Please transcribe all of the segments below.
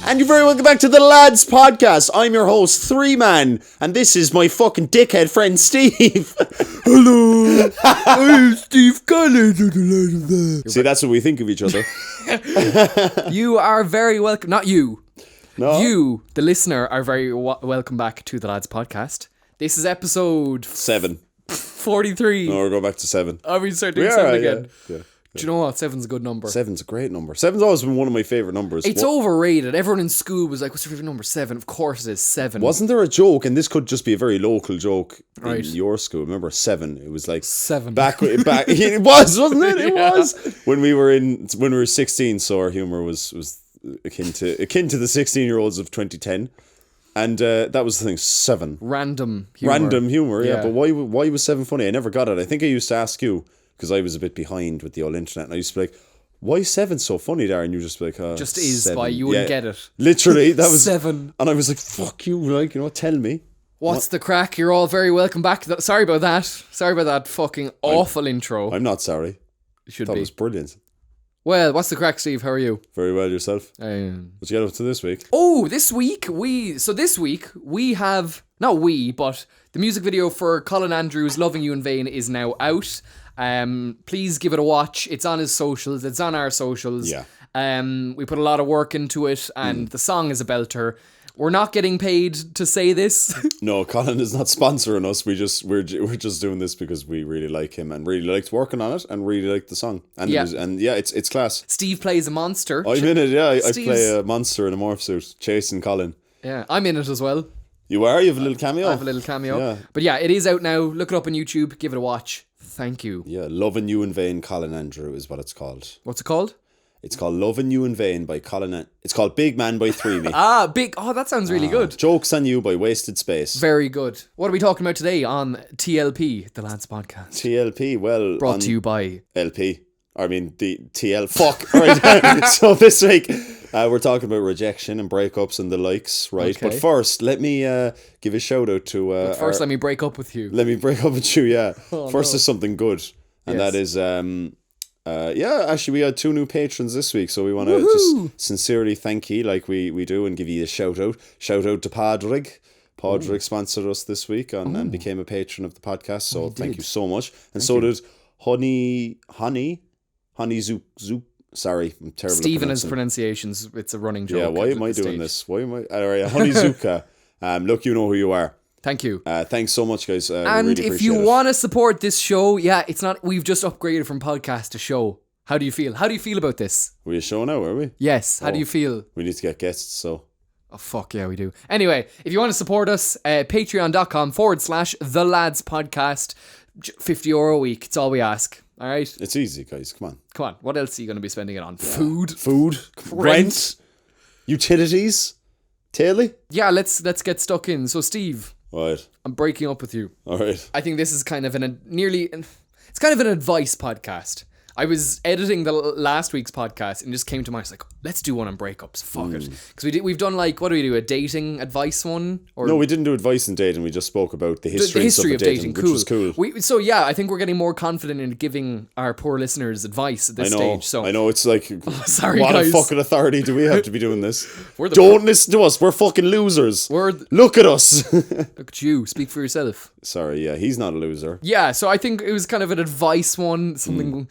And you're very welcome back to the Lads Podcast. I'm your host, 3Man, and this is my fucking dickhead friend, Steve. Hello, I'm Steve Collins of the Light of the... See, that's what we think of each other. You are very welcome. Not you. No. You, the listener, are very welcome back to the Lads Podcast. This is episode 7. 43. No, we're going back to 7. Are we start doing 7 again? Yeah. Do you know what? 7's a good number. 7's a great number. 7's always been one of my favourite numbers. It's overrated. Everyone in school was like, what's your favourite number? 7. Of course it is 7. Wasn't there a joke, and this could just be a very local joke Right. in your school? Remember 7? It was like 7. back. It was, wasn't it? It Yeah. was when we were 16. So our humour was akin to the 16-year-olds of 2010, and that was the thing. 7. Random humor. Random humour. Yeah. Yeah. But why was 7 funny? I never got it. I think I used to ask you because I was a bit behind with the old internet, and I used to be like, why is 7 so funny, Darren? And you just be like, Just is 7. why you wouldn't get it. Literally, that was 7. And I was like, fuck you, like, tell me. What's the crack? You're all very welcome back. Sorry about that. Sorry about that fucking awful intro. I'm not sorry. It should That be. was brilliant. Well, what's the crack, Steve? How are you? Very well, yourself. What you get up to this week? Oh, this week we have, not we, but the music video for Colin Andrews' Loving You in Vain is now out. Please give it a watch. It's on his socials. It's on our socials. Yeah. We put a lot of work into it, and the song is a belter. We're not getting paid to say this. No, Colin is not sponsoring us. We're just doing this because we really like him and really liked working on it and really liked the song. And Yeah. It's class. Steve plays a monster. I'm in it. Yeah, I Steve's- play a monster in a morph suit, chasing Colin. Yeah, I'm in it as well. You are. You have a little cameo. I have a little cameo. Yeah. But yeah, it is out now. Look it up on YouTube. Give it a watch. Thank you. Yeah, Loving You in Vain, Colin Andrew is what it's called. What's it called? It's called Loving You in Vain by Colin. It's called Big Man by 3Me. Big. Oh, that sounds really good. Jokes on You by Wasted Space. Very good. What are we talking about today on TLP, the Lads Podcast? TLP, well, Brought to you by... LP. I mean, the TL. Fuck. All right. So this week, we're talking about rejection and breakups and the likes, right? Okay. But first, let me give a shout out to. Let me break up with you. Let me break up with you. Yeah. Oh, first no. is something good, and Yes. that is actually we had 2 new patrons this week, so we want to Woohoo! just sincerely thank you, like we do, and give you a shout out. Shout out to Padraig. Padraig sponsored us this week and became a patron of the podcast. So thank you so much. And so did Honey Zoop. Sorry, I'm terrible. Stephen at has pronunciations. It's a running joke. Yeah, why am I doing this? Why am I? All right, Honey Zuka. Look, you know who you are. Thank you. Thanks so much, guys. We And really if appreciate you it. want to support this show, it's not. We've just upgraded from podcast to show. How do you feel? How do you feel about this? We're a show now, are we? Yes. How do you feel? We need to get guests, so. Oh, fuck yeah, we do. Anyway, if you want to support us, patreon.com/The Lads Podcast. €50 a week. It's all we ask. All right? It's easy, guys. Come on. Come on. What else are you going to be spending it on? Food? Food, rent, utilities, Taylor. Yeah, let's get stuck in. So, Steve, Right. I'm breaking up with you. All right. I think this is kind of it's kind of an advice podcast. I was editing the last week's podcast and just came to mind. It's like, let's do one on breakups. Fuck it. Because we've done like, what do we do? A dating advice one? Or No, we didn't do advice in dating. We just spoke about the history, the history and of stuff dating. which Cool. was cool. I think we're getting more confident in giving our poor listeners advice at this stage. So I know it's like, sorry, what guys. fucking authority do we have to be doing this? We're the- Don't listen to us. We're fucking losers. Look Look at us. at you. Speak for yourself. Sorry, yeah, he's not a loser. Yeah, so I think it was kind of an advice one. Something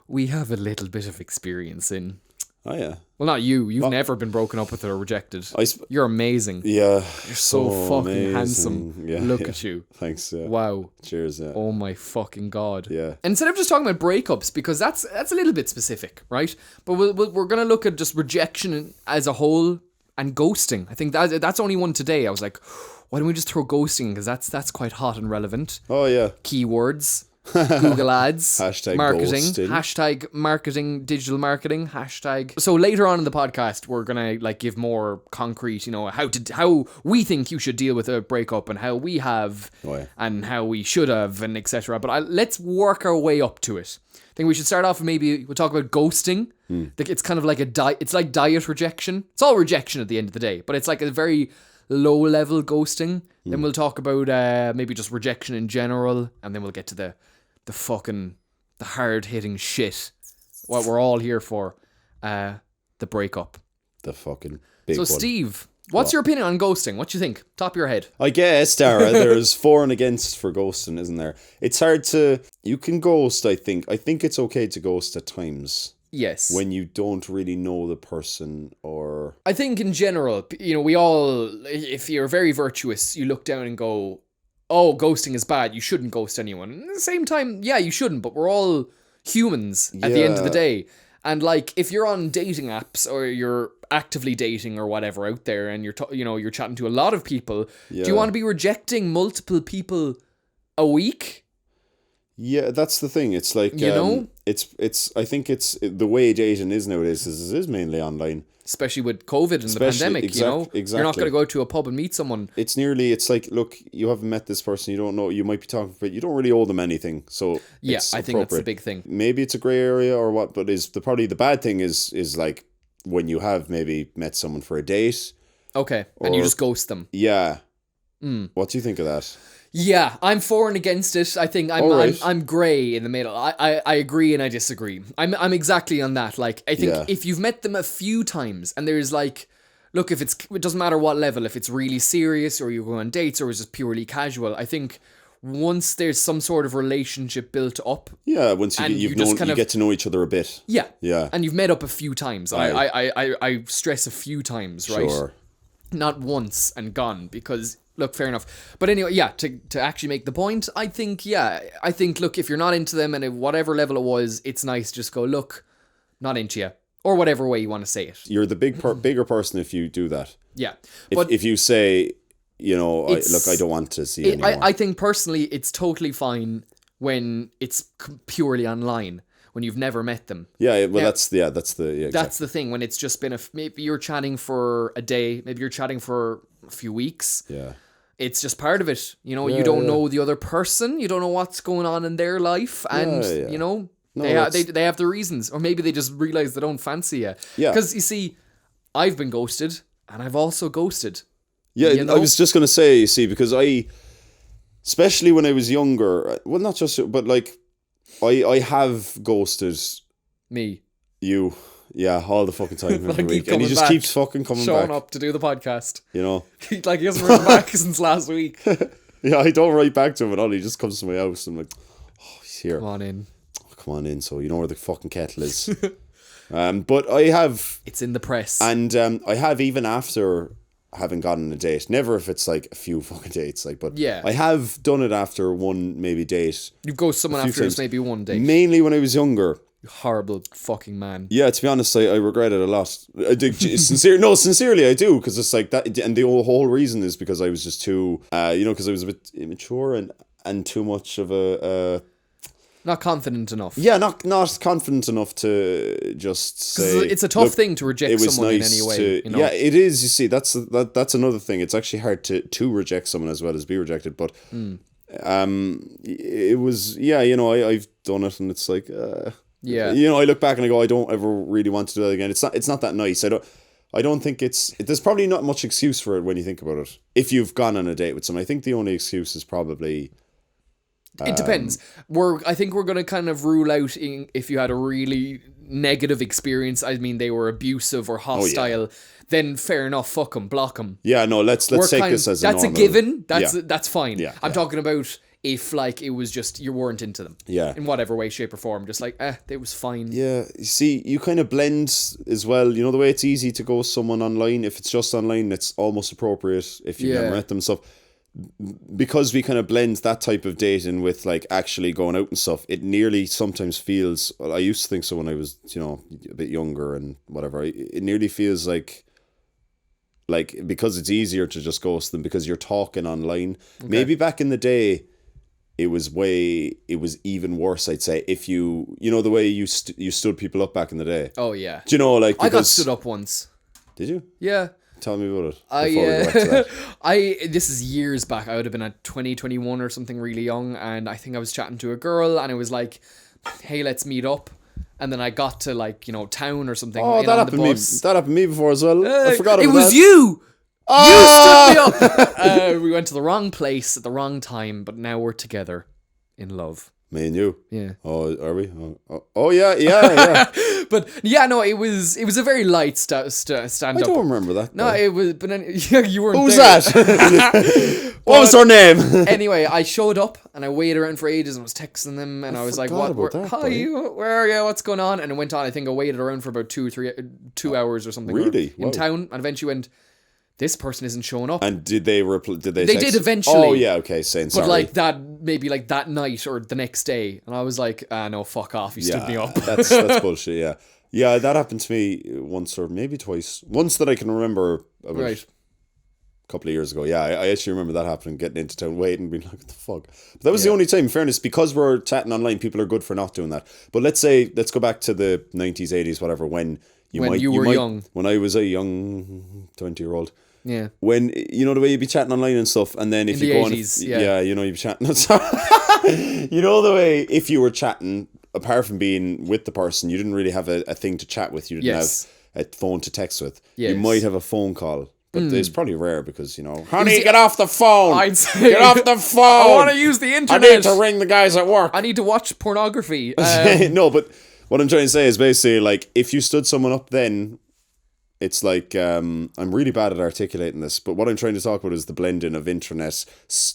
we have a little bit of experience in. Oh, yeah. Well, not you. You've never been broken up with or rejected. You're amazing. Yeah. You're so fucking amazing. handsome. Yeah, Look yeah. at you. Thanks. Yeah. Wow. Cheers. Yeah. Oh my fucking god. Yeah. Instead of just talking about breakups, because that's a little bit specific, right? But we're gonna look at just rejection as a whole and ghosting. I think that's only one today. I was like, why don't we just throw ghosting? Because that's quite hot and relevant. Oh, yeah. Keywords. Google ads, Hashtag marketing, ghosting. hashtag marketing, digital marketing, hashtag. So later on in the podcast, we're gonna like give more concrete, how we think you should deal with a breakup and how we have, and how we should have, and etc. But let's work our way up to it. I think we should start off. Maybe we'll talk about ghosting. Like it's kind of like it's like diet rejection. It's all rejection at the end of the day, but it's like a very low level ghosting. Then we'll talk about maybe just rejection in general, and then we'll get to the hard hitting shit. What we're all here for, the breakup. the fucking big So, one. Steve, what's your opinion on ghosting? What do you think? Top of your head. I guess, Daragh, there's for and against for ghosting, isn't there? It's hard to... You can ghost, I think. I think it's okay to ghost at times. Yes. When you don't really know the person or... I think in general, we all, if you're very virtuous, you look down and go, oh, ghosting is bad. You shouldn't ghost anyone. And at the same time, yeah, you shouldn't, but we're all humans at the end of the day. And like, if you're on dating apps or you're actively dating or whatever out there and you're chatting to a lot of people, do you want to be rejecting multiple people a week? Yeah, that's the thing. It's like, it's I think it's the way dating is nowadays is mainly online. Especially with COVID and the pandemic, Exactly. You're not going to go to a pub and meet someone. It's like, look, you haven't met this person, you don't know, you might be talking, but you don't really owe them anything. So yeah, I think that's the big thing. Maybe it's a grey area or what, but probably the bad thing is like when you have maybe met someone for a date. Okay, and you just ghost them. Yeah. What do you think of that? Yeah, I'm for and against it. I think I'm grey in the middle. I agree and I disagree. I'm exactly on that. Like, I think if you've met them a few times and there's like, look, it doesn't matter what level, if it's really serious or you go on dates or it's just purely casual, I think once there's some sort of relationship built up. Yeah, once you get to know each other a bit. Yeah. Yeah. And you've met up a few times. I stress a few times, right? Sure. Not once and gone, because... Look, fair enough. But anyway, yeah, to actually make the point, I think, look, if you're not into them and at whatever level it was, it's nice to just go, look, not into you. Or whatever way you want to say it. You're the bigger person if you do that. Yeah. If you say, I don't want to see anymore. I think personally it's totally fine when it's purely online. When you've never met them. Yeah, well, exactly. That's the thing. When it's just been maybe you're chatting for a day, maybe you're chatting for a few weeks. Yeah. It's just part of it. You don't know the other person. You don't know what's going on in their life. And, they have their reasons. Or maybe they just realize they don't fancy you. Yeah. Because, you see, I've been ghosted and I've also ghosted. Yeah, I was just going to say, you see, because especially when I was younger, well, not just, but like, I have ghosted me. You. Yeah, all the fucking time every week. And he just keeps fucking coming showing back. Up to do the podcast. Like he hasn't written back since last week. Yeah, I don't write back to him at all. He just comes to my house and I'm like, oh, he's here. Come on in. Come on in, so you know where the fucking kettle is. But I have... It's in the press. And I have, even after having gotten a date, never if it's like a few fucking dates, like, but yeah. I have done it after one maybe date. You go someone after it's maybe one date. Mainly when I was younger. Horrible fucking man. Yeah, to be honest, I regret it a lot. I do, sincerely I do, because it's like that, and the whole reason is because I was just too, because I was a bit immature and too much of a. Not confident enough. Yeah, not confident enough to just say. It's a tough thing to reject someone in any way. Yeah, it is. You see, that's another thing. It's actually hard to reject someone as well as be rejected. But it was I've done it, and it's like yeah. I look back and I go, I don't ever really want to do that again. It's not that nice. I don't think there's probably not much excuse for it when you think about it. If you've gone on a date with someone, I think the only excuse is probably. It depends. I think we're going to kind of rule out if you had a really negative experience. I mean, they were abusive or hostile. Then fair enough. Fuck them. Block them. Yeah, no. Let's take this as that's a normal. given. That's fine. Yeah, I'm talking about if like it was just you weren't into them. Yeah. In whatever way, shape, or form, just like it was fine. Yeah. You see, you kind of blend as well. You know the way it's easy to go someone online. If it's just online, it's almost appropriate if you've never met them. So. Because we kind of blend that type of dating with like actually going out and stuff, it nearly sometimes feels. Well, I used to think so when I was a bit younger and whatever. It nearly feels like because it's easier to just ghost them because you're talking online. Okay. Maybe back in the day, it was even worse. I'd say if you the way you stood people up back in the day. Oh yeah. Do you know like I got stood up once. Did you? Yeah. Tell me about it. This is years back. I would have been at 2021 or something really young, and I think I was chatting to a girl, and it was like, "Hey, let's meet up." And then I got to like town or something. Oh, that happened to me. That happened to me before as well. I forgot about that. It was you. Oh! You stood me up. We went to the wrong place at the wrong time, but now we're together in love. Me and you. Yeah. Oh, are we? Oh yeah. But yeah, no, it was a very light stand I up. don't remember that. No, it was, but then, you weren't Who's there. that? What was her name? Anyway, I showed up and I waited around for ages and was texting them and I was like, forgot "What? about that, Hi, buddy. where are you? What's going on?" And it went on. I think I waited around for about 2 hours or something. Really? In Wow. town, and eventually went, "This person isn't showing up." And did they Did they? They text? did eventually. Oh yeah, okay. Saying sorry. But like that, maybe like that night or the next day, and I was like, "No, fuck off! You stood me up." that's bullshit. Yeah, yeah. That happened to me once or maybe twice. Once that I can remember. About Right. a couple of years ago. Yeah, I actually remember that happening. Getting into town, waiting, being like, "What the fuck?" But that was the only time. In fairness, because we're chatting online, people are good for not doing that. But let's go back to the 90s, 80s, whatever. When you were young. When I was a young 20-year-old. Yeah. When, you know, the way you'd be chatting online and stuff, and then if In you the go 80s, on, yeah. you know, you'd be chatting. You know, the way if you were chatting, apart from being with the person, you didn't really have a thing to chat with. You didn't Yes. have a phone to text with. Yes. You might have a phone call, but it's probably rare because, you know, was honey, the- get off the phone. I'd say, Get off the phone. I want to use the I internet. need to ring the guys at work. I need to watch pornography. No, but what I'm trying to say is basically like if you stood someone up then, it's like I'm really bad at articulating this, but what I'm trying to talk about is the blending of internet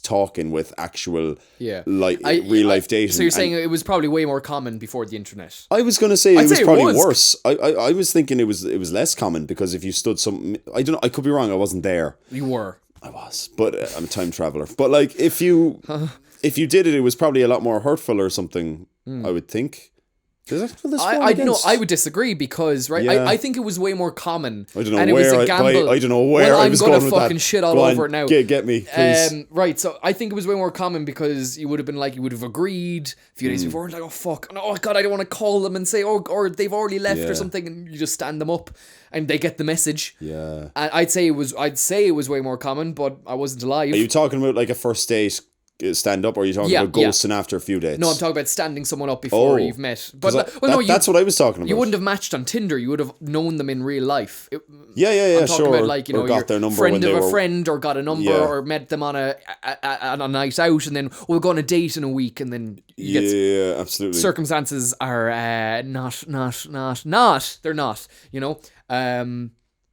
talking with actual real life dating. So you're saying it was probably way more common before the internet? I was going to say it was say it probably was. worse. I was thinking it was less common because if you stood some, I don't know, I could be wrong. I wasn't there. You were. I was, but I'm a time traveler. But like if you did it, it was probably a lot more hurtful or something. I would think. I would disagree because Yeah. I think it was way more common. I don't know and where. It was a gamble. I don't know where I was I'm going gonna with fucking that. shit all Go on, over it now. Get me, please. Right, so I think it was way more common because you would have been like, you would have agreed a few days before, like, oh fuck, oh god, I don't want to call them and say, oh, or they've already left Yeah. or something, and you just stand them up, and they get the message. Yeah. And I'd say it was way more common, but I wasn't alive. Are you talking about like a first date stand up, or are you talking about ghosting after a few dates? No, I'm talking about standing someone up before you've met. But that's what I was talking about. You wouldn't have matched on Tinder. You would have known them in real life. Yeah, I'm talking sure. about like, you know, or got your their number friend when of they a were... friend, or got a number, or met them on a night out, and then we'll go on a date in a week, and then you get Yeah, absolutely. circumstances are not. They're not. You know.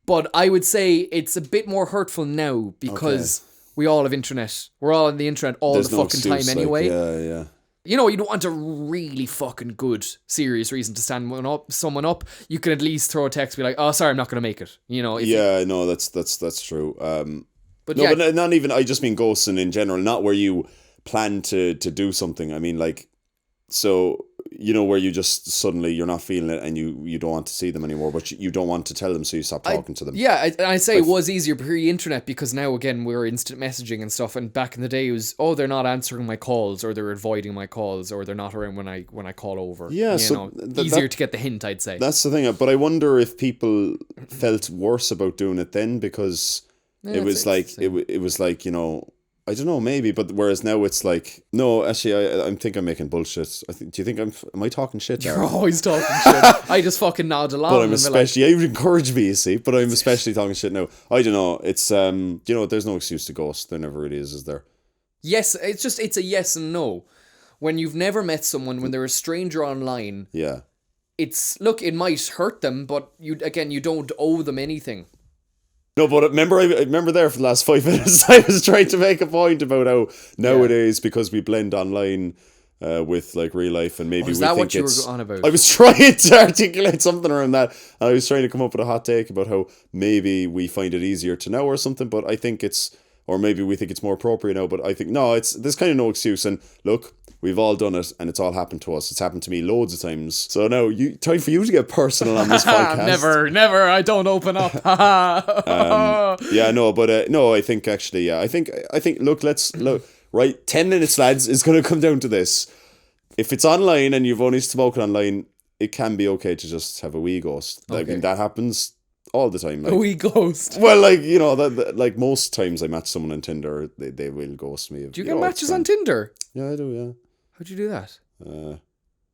But I would say it's a bit more hurtful now because we all have internet. We're all on the internet all There's the no fucking excuse, time anyway. Yeah. You know, you don't want a really fucking good, serious reason to stand someone up. You can at least throw a text, be like, "Oh, sorry, I'm not going to make it." You know. No, that's true. But but not even. I just mean ghosting in general, not where you plan to do something. I mean, like, so you know, where you just suddenly you're not feeling it and you don't want to see them anymore, but you don't want to tell them, so you stop talking to them. Yeah, I say it was easier pre-internet because now again we're instant messaging and stuff, and back in the day it was, oh, they're not answering my calls, or they're avoiding my calls, or they're not around when I call over. Yeah, you so know, easier to get the hint, I'd say. That's the thing, but I wonder if people felt worse about doing it then because it was like it was like, you know, I don't know, maybe, but whereas now it's like, no, actually, I think I'm making bullshit. Do you think am I talking shit? You're always talking shit. I just fucking nod along. But I'm especially, you encourage me, you see, but I'm especially talking shit now. I don't know, it's, you know, there's no excuse to ghost. There never really is there? Yes, it's a yes and no. When you've never met someone, when they're a stranger online, yeah, it might hurt them, but you don't owe them anything. No, but I remember there for the last 5 minutes, I was trying to make a point about how nowadays, because we blend online with like real life, and maybe is we that think what you it's... were on about? I was trying to articulate something around that, and I was trying to come up with a hot take about how maybe we find it easier to know or something, but I think it's... Or maybe we think it's more appropriate now, but I think, no, there's kind of no excuse. And look, we've all done it, and it's all happened to us. It's happened to me loads of times. So now, time for you to get personal on this podcast. Never, I don't open up. Yeah, no, but no, I think actually, yeah. I think, look, right, 10 minutes, lads, is going to come down to this. If it's online and you've only spoken online, it can be okay to just have a wee ghost. Okay. I mean, that happens all the time. Like, a wee ghost. Well, like, you know, that like most times I match someone on Tinder, they will ghost me. Do you get matches on Tinder? Yeah, I do, yeah. How'd you do that?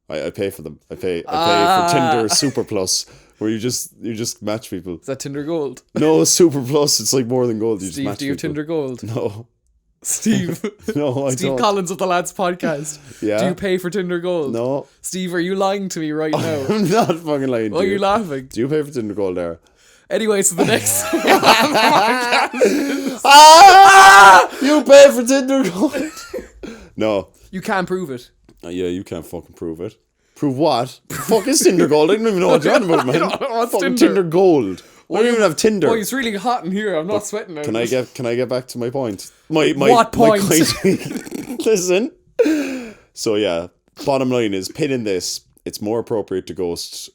I pay for them. I pay for Tinder Super Plus, where you just match people. Is that Tinder Gold? No, Super Plus, it's like more than gold. You Steve, just match do you have people. Tinder Gold? No. Steve. No, I Steve don't. Collins of the Lads Podcast. Yeah. Do you pay for Tinder Gold? No. Steve, are you lying to me right now? I'm not fucking lying to Why are you. you laughing? Do you pay for Tinder Gold there? Anyway, so the next... You pay for Tinder Gold? No. You can't prove it. Yeah, you can't fucking prove it. Prove what? Fuck is Tinder Gold? I don't even know what you're on about, man. What's Fucking Tinder? Tinder Gold. I don't even have Tinder. Oh, it's really hot in here. I'm not sweating. Can I get back to my point? My What point? Listen. So yeah, bottom line is, pinning this, it's more appropriate to ghost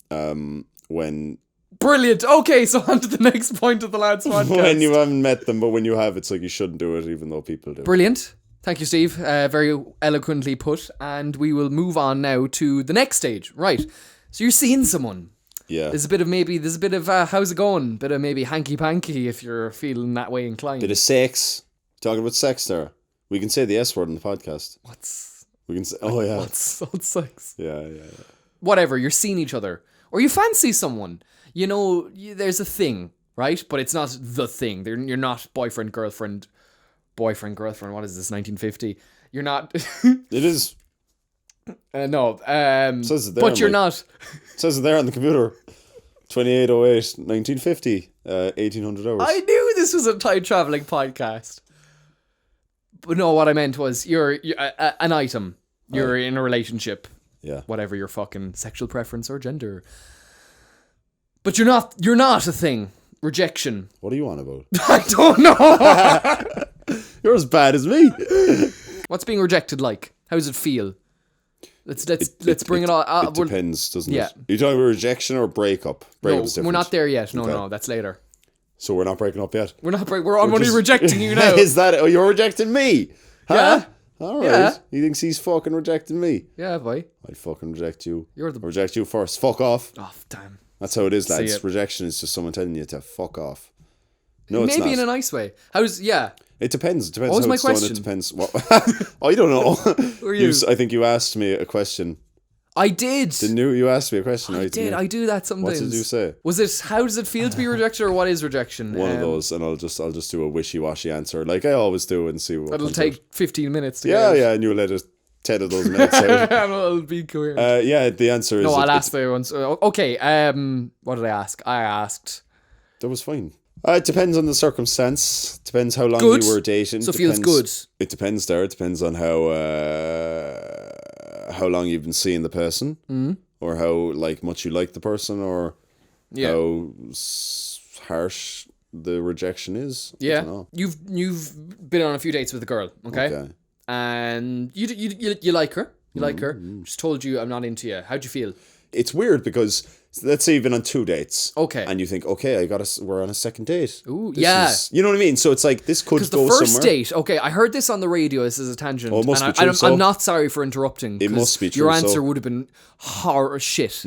when Brilliant. Okay, so on to the next point of the Lads Podcast. when you haven't met them, but when you have, it's like you shouldn't do it, even though people do. Brilliant. Thank you, Steve. Very eloquently put. And we will move on now to the next stage. Right. So you're seeing someone. Yeah. There's a bit of how's it going? Bit of maybe hanky-panky if you're feeling that way inclined. Bit of sex. Talking about sex there. We can say the S word on the podcast. We can say, oh yeah. What's sex? Yeah. Whatever, you're seeing each other. Or you fancy someone. You know, there's a thing, right? But it's not the thing. You're not boyfriend, girlfriend. What is this, 1950? You're not... It is. No. Says it there, but you're not... It says it there on the computer. 2808, 1950, 1800 hours. I knew this was a time traveling podcast. But no, what I meant was you're an item. You're in a relationship. Yeah. Whatever your fucking sexual preference or gender. But you're not a thing. Rejection. What are you on about? I don't know. You're as bad as me. What's being rejected like? How does it feel? Let's bring it all. It depends, doesn't yeah. it? Are you talking about rejection or breakup? No, Breakup's different. we're not there yet. No, Okay. no, that's later. So we're not breaking up yet? We're only rejecting you now. Is that... Oh, you're rejecting me? Huh? Yeah. All right. Yeah. He thinks he's fucking rejecting me. Yeah, boy. I'd fucking reject you. You're the... I'll reject you first. Fuck off. Oh, damn. That's how it is, lads. it. Rejection is just someone telling you to fuck off. No, it's Maybe not. in a nice way. Yeah. It depends. It depends What was how my it's done. question? It depends. What? I don't know. Who are you? I think you asked me a question. I did. Didn't you? You asked me a question, I right? did. I do that sometimes. What did you say? Was it how does it feel to be rejected or what is rejection? One of those, and I'll just do a wishy-washy answer like I always do and see what It'll comes take out. 15 minutes to Yeah, get yeah, and you'll let it 10 of those minutes out. and it'll be coherent. Yeah, the answer is... No, I'll ask the ones. Okay, what did I ask? I asked... That was fine. It depends on the circumstance. Depends how long Good. you were dating. So it feels good. It depends there. It depends on how long you've been seeing the person. Or how much you like the person, or how harsh the rejection is. I don't know. You've been on a few dates with a girl, okay? And you like her. You like her. Just told you I'm not into you. How'd you feel? It's weird because let's say you've been on 2 dates. Okay. And you think, okay, we're on a second date. Ooh, This yeah. you know what I mean? So it's like, this could go somewhere. Because the first date, okay, I heard this on the radio, this is a tangent. Oh, it must and be true, so. I'm not sorry for interrupting. It must be true, your answer so. would have been horror shit.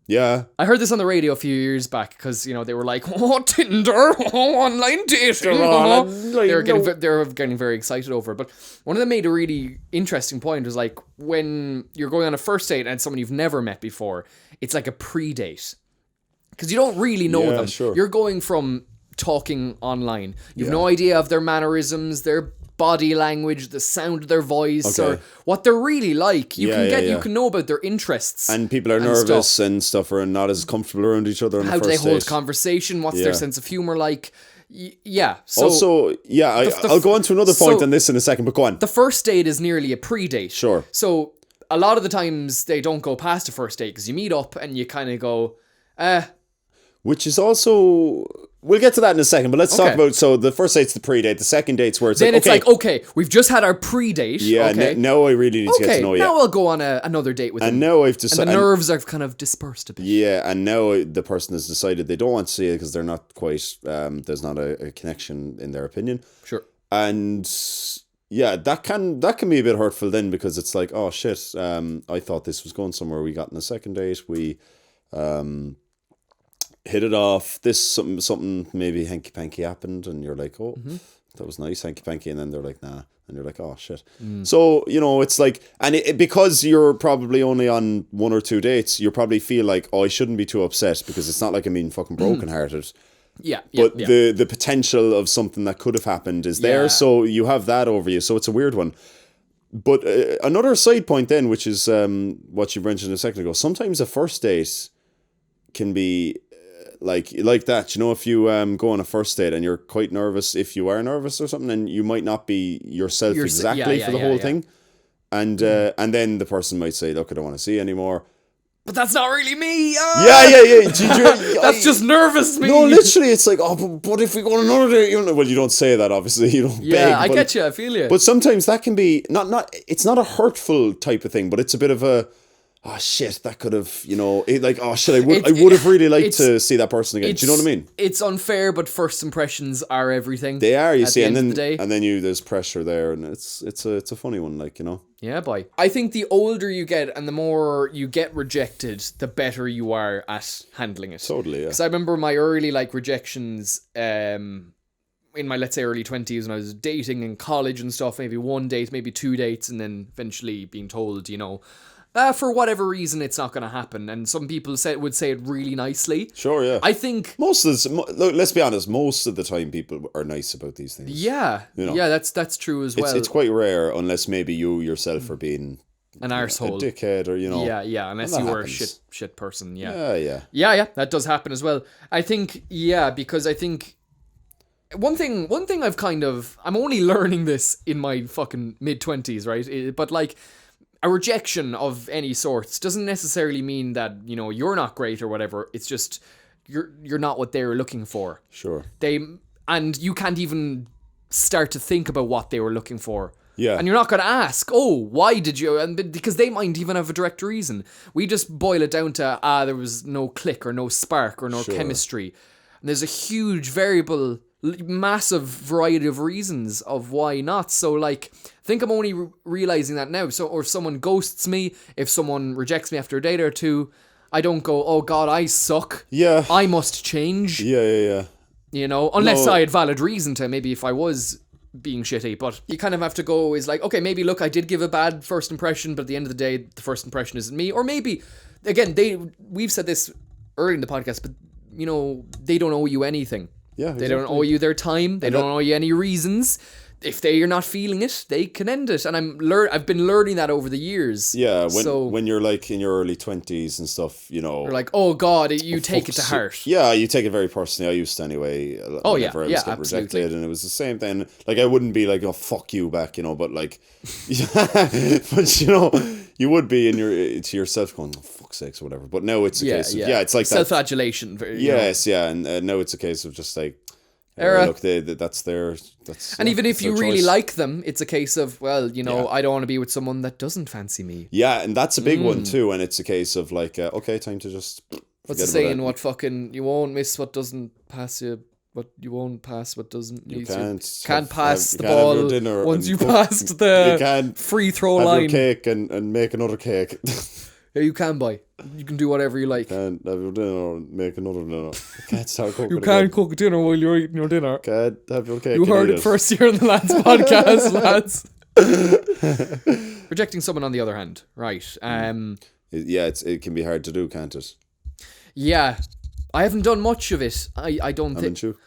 Yeah. I heard this on the radio a few years back because, they were like, oh, Tinder, oh, online dating. They were getting very excited over it. But one of them made a really interesting point was like, when you're going on a first date and it's someone you've never met before, it's like a pre-date. Because you don't really know them. Sure. You're going from talking online. You've no idea of their mannerisms, their body language, the sound of their voice, or what they're really like. You can know about their interests. And people are nervous and stuff, or not as comfortable around each other on How the do first they hold date. conversation? What's their sense of humor like? Yeah. So Also, I'll go on to another point on this in a second, but go on. the first date is nearly a pre-date. Sure. So a lot of the times they don't go past a first date because you meet up and you kind of go, Which is also... We'll get to that in a second, but let's talk about... So the first date's the pre-date. The second date's where it's then like, it's like, okay, we've just had our pre-date. Yeah, okay. now I really need to get to know you. Now I'll go on another date with him. And now I've decided... And the nerves are kind of dispersed a bit. Yeah, and now the person has decided they don't want to see it because they're not quite... there's not a connection in their opinion. Sure. And... Yeah, that can be a bit hurtful then, because it's like, oh shit, I thought this was going somewhere. We got in a second date. We... hit it off. This something maybe hanky panky happened, and you're like, oh, that was nice, hanky panky, and then they're like, nah, and you're like, oh shit. So it's like, and because you're probably only on 1 or 2 dates, you probably feel like, oh, I shouldn't be too upset because it's not like I'm being fucking brokenhearted. But the potential of something that could have happened is there, so you have that over you. So it's a weird one. But another side point then, which is what you mentioned a second ago, sometimes a first date can be like that. You know, if you go on a first date and you're quite nervous, if you are nervous or something, and you might not be yourself exactly for the whole thing. And then the person might say, look, I don't want to see you anymore. But that's not really me. Yeah. That's just nervous me. No, literally, it's like, oh, but if we go on another day, well, you don't say that, obviously. You don't beg. I get you. I feel you. But sometimes that can be it's not a hurtful type of thing, but it's a bit of a, oh shit, that could have, oh shit, I would have really liked to see that person again. Do you know what I mean? It's unfair, but first impressions are everything. They are, you see, and then there's pressure there, and it's a funny one, Yeah, boy. I think the older you get and the more you get rejected, the better you are at handling it. Totally, yeah. Because I remember my early rejections in my, let's say, early 20s when I was dating in college and stuff, maybe one date, maybe two dates, and then eventually being told, for whatever reason, it's not going to happen. And some people would say it really nicely. Sure, yeah. I think most of let's be honest, most of the time people are nice about these things. Yeah. Yeah, that's true as well. It's quite rare, unless maybe you yourself are being an arsehole, a dickhead, or Yeah, unless you were happens. a shit person. Yeah. Yeah, that does happen as well. I think, because I think one thing I'm only learning this in my fucking mid-20s, right? But a rejection of any sorts doesn't necessarily mean that, you're not great or whatever. It's just you're not what they're looking for. Sure. And you can't even start to think about what they were looking for. Yeah. And you're not going to ask, why did you? And because they might even have a direct reason. We just boil it down to, there was no click or no spark or no chemistry. And there's a huge variable, massive variety of reasons of why not. So I think I'm only realizing that now. So, or if someone ghosts me, if someone rejects me after a date or two, I don't go, oh God, I suck. Yeah. I must change. Yeah. Unless I had valid reason to, maybe if I was being shitty. But you kind of have to go is okay, maybe look, I did give a bad first impression, but at the end of the day, the first impression isn't me. Or maybe, again, we've said this early in the podcast, but they don't owe you anything. Yeah, exactly. They don't owe you their time. They don't owe you any reasons. If they're not feeling it, they can end it. And I've been learning that over the years. Yeah, when you're in your early 20s and stuff, you're like, oh God, you take it to heart. Yeah, you take it very personally. I used to anyway. Whenever I was getting rejected, and it was the same thing. I wouldn't be like, oh fuck you back, but but you would be to yourself going, oh fuck's sakes, or whatever. But now it's a case of, it's like self-flagellation. Yes, and now it's a case of just look, that's their. And even if you really like them, it's a case of, I don't want to be with someone that doesn't fancy me. Yeah, and that's a big one too. And it's a case of okay, time to just. What's the saying? What fucking you won't miss what doesn't pass you. But you won't pass what doesn't need you. Can't pass the ball once you passed the free throw line. Have your cake and make another cake. Yeah, you can buy. You can do whatever you like. Can't have your dinner or make another dinner. Can't start cooking. You can't cook dinner while you're eating your dinner. Can't have your cake. You heard it first here on the Lads podcast, lads. Rejecting someone, on the other hand, right? It can be hard to do, can't it? Yeah, I haven't done much of it. I don't think. Haven't you?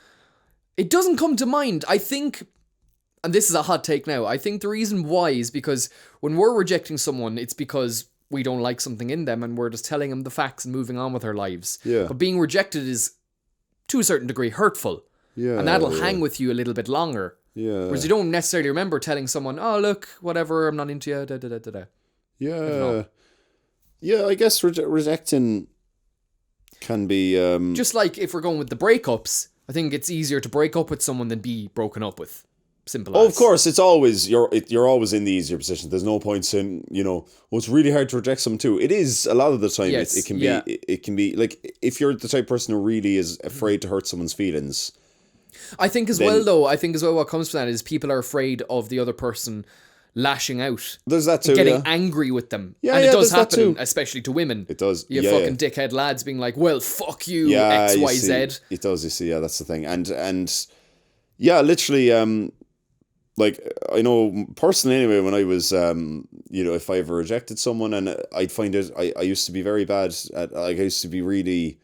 It doesn't come to mind. I think, and this is a hot take now, I think the reason why is because when we're rejecting someone, it's because we don't like something in them and we're just telling them the facts and moving on with our lives. Yeah. But being rejected is, to a certain degree, hurtful. Yeah. And that'll hang with you a little bit longer. Yeah. Whereas you don't necessarily remember telling someone, oh, look, whatever, I'm not into you, da-da-da-da-da. Yeah. Yeah, I guess rejecting can be... Just like if we're going with the breakups, I think it's easier to break up with someone than be broken up with. Simple as. Oh, of course, it's always you're always in the easier position. There's no point saying, it's really hard to reject someone too. It is a lot of the time. Yes, it can be like if you're the type of person who really is afraid to hurt someone's feelings. I think as well what comes from that is people are afraid of the other person lashing out. There's that too. Getting angry with them. Yeah, and it does happen, too. especially to women. It does. You fucking dickhead lads being like, well, fuck you, XYZ. It does, you see, that's the thing. And yeah, literally, like, I know personally anyway, when I was, if I ever rejected someone and I'd find it, I used to be very bad at, I used to be really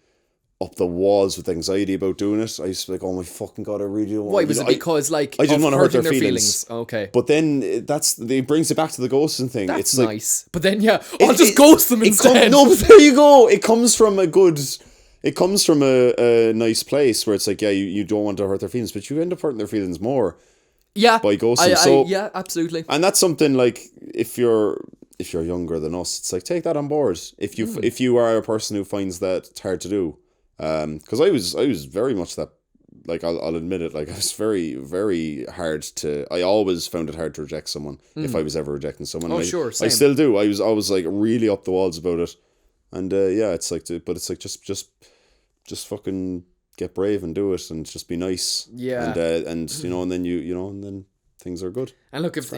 up the walls with anxiety about doing it. I used to be like, oh my fucking God, I really don't want. Why was it because like I didn't want to hurt their feelings? Okay, but then it brings it back to the ghosting thing. That's it's like, nice. But then I'll just ghost them instead. No, but there you go. It comes from a nice place where it's like, yeah, you don't want to hurt their feelings, but you end up hurting their feelings more. Yeah, by ghosting. Yeah, absolutely. And that's something like if you're younger than us, it's like take that on board. If you are a person who finds that it's hard to do, because I was very much that. Like I'll admit it. Like I was very, very hard to. I always found it hard to reject someone if I was ever rejecting someone. Oh, sure, same. I still do. I was like really up the walls about it, and it's like, just fucking get brave and do it, and just be nice. Yeah. And and then and then things are good. And look, if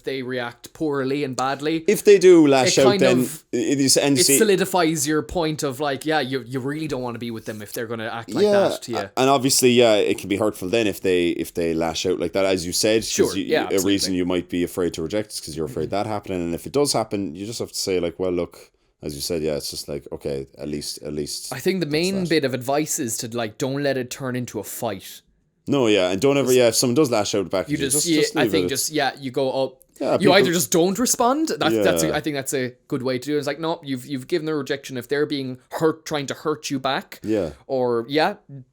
they react poorly and badly, if they do lash out, then it solidifies your point of like, you really don't want to be with them if they're going to act like that to you. And obviously, it can be hurtful then if they lash out like that, as you said. Sure, a reason you might be afraid to reject is because you're afraid that happening, and if it does happen, you just have to say like, well, look. As you said, it's just like, okay, at least. I think the main bit of advice is to like, don't let it turn into a fight. No, and don't ever, if someone does lash out back, you you go up. Yeah, you either just don't respond. I think that's a good way to do it. It's like, no, you've given a rejection. If they're being trying to hurt you back, or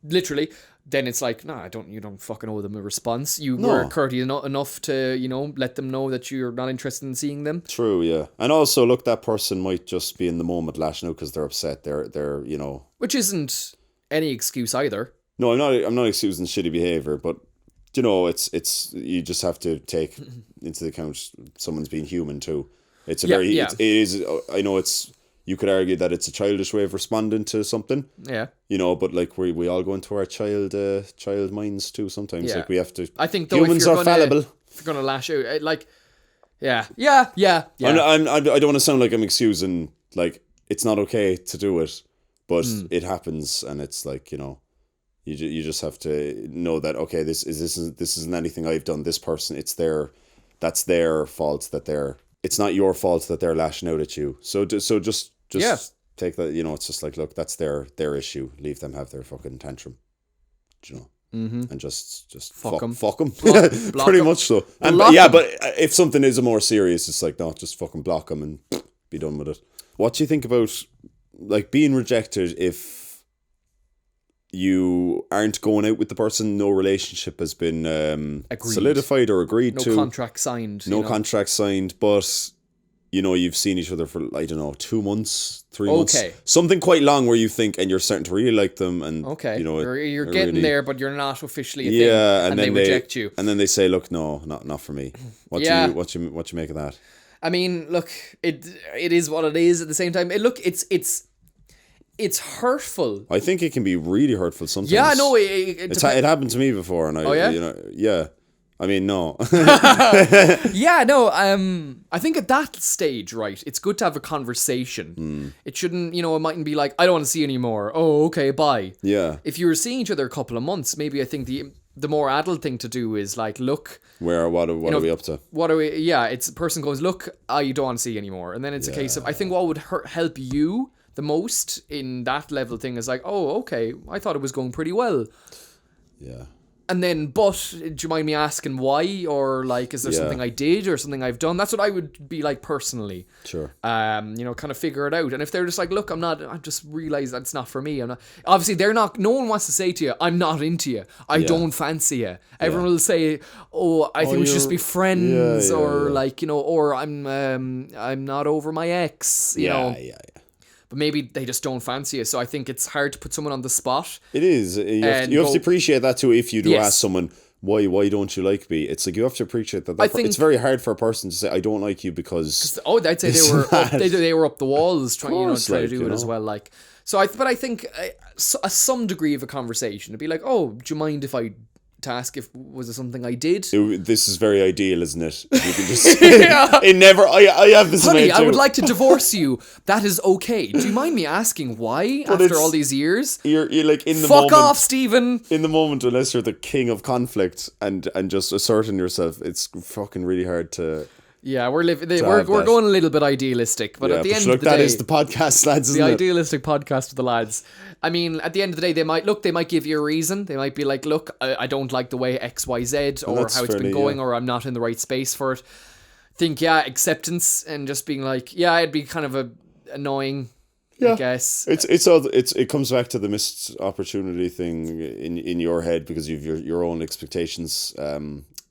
literally, then it's like, no, you don't fucking owe them a response. You were courteous enough to, let them know that you're not interested in seeing them. True, yeah. And also, look, that person might just be in the moment lashing out because they're upset. They're which isn't any excuse either. No, I'm not excusing shitty behavior, but it's you just have to take into account someone's being human too. It's it is. I know you could argue that it's a childish way of responding to something. Yeah. But like we all go into our child minds too sometimes. Yeah. Like we have to. I think though, humans are fallible. If you're gonna lash out, like, yeah. I don't want to sound like I'm excusing. Like it's not okay to do it, but it happens, and it's like You just have to know that, okay, this isn't anything I've done. This person, that's their fault it's not your fault that they're lashing out at you. So just take that. It's just like, look, that's their issue. Leave them have their fucking tantrum. And just fuck them. Pretty much so. And but if something is more serious, it's like, no, just fucking block them and be done with it. What do you think about like being rejected if you aren't going out with the person, no relationship has been solidified or agreed to. No contract signed. No contract signed, but, you've seen each other for, 2 months, 3 months. Okay. Something quite long where you think, and you're starting to really like them. And, you're getting there, but you're not officially a thing. And then they reject you. And then they say, look, no, not for me. What you make of that? I mean, look, it is what it is at the same time. It's hurtful. I think it can be really hurtful sometimes. Yeah, no, it happened to me before, and I mean, no. I think at that stage, right, it's good to have a conversation. It shouldn't, it mightn't be like, I don't want to see you anymore. Oh, okay, bye. Yeah. If you were seeing each other a couple of months, maybe I think the more adult thing to do is like, look, what are we up to? It's a person goes, look, I don't want to see you anymore. And then it's a case of, I think what would help you the most in that level thing is like, oh, okay, I thought it was going pretty well. Yeah. And then, but do you mind me asking why? Or like, is there something I did or something I've done? That's what I would be like personally. Sure. Kind of figure it out. And if they're just like, look, I just realized that's not for me. I'm not. Obviously, no one wants to say to you, I'm not into you. I don't fancy you. Everyone will say, oh, I think we should just be friends, or like, or I'm not over my ex. You know. Yeah. But maybe they just don't fancy you. So I think it's hard to put someone on the spot. It is. You have to appreciate that too. If you do ask someone, why don't you like me? It's like you have to appreciate that. It's very hard for a person to say, I don't like you because... I'd say they were up the walls trying to do it as well. Like, but I think some degree of a conversation to be like, oh, do you mind if I... to ask if was it something I did. This is very ideal, isn't it? You can just it never. I have this. Honey, I would like to divorce you. That is okay. Do you mind me asking why after all these years? You're like in the moment. Fuck off, Stephen. In the moment, unless you're the king of conflict and just asserting yourself, it's fucking really hard to. Yeah, we're going a little bit idealistic, but at the end of the day, that is the podcast, lads. Isn't the it? idealistic podcast with the lads. I mean, at the end of the day, they might give you a reason. They might be like, look, I don't like the way X, Y, Z, or how it's been going, or I'm not in the right space for it. Think, acceptance, and just being like, it'd be kind of annoying. I guess it comes back to the missed opportunity thing in your head, because you've your own expectations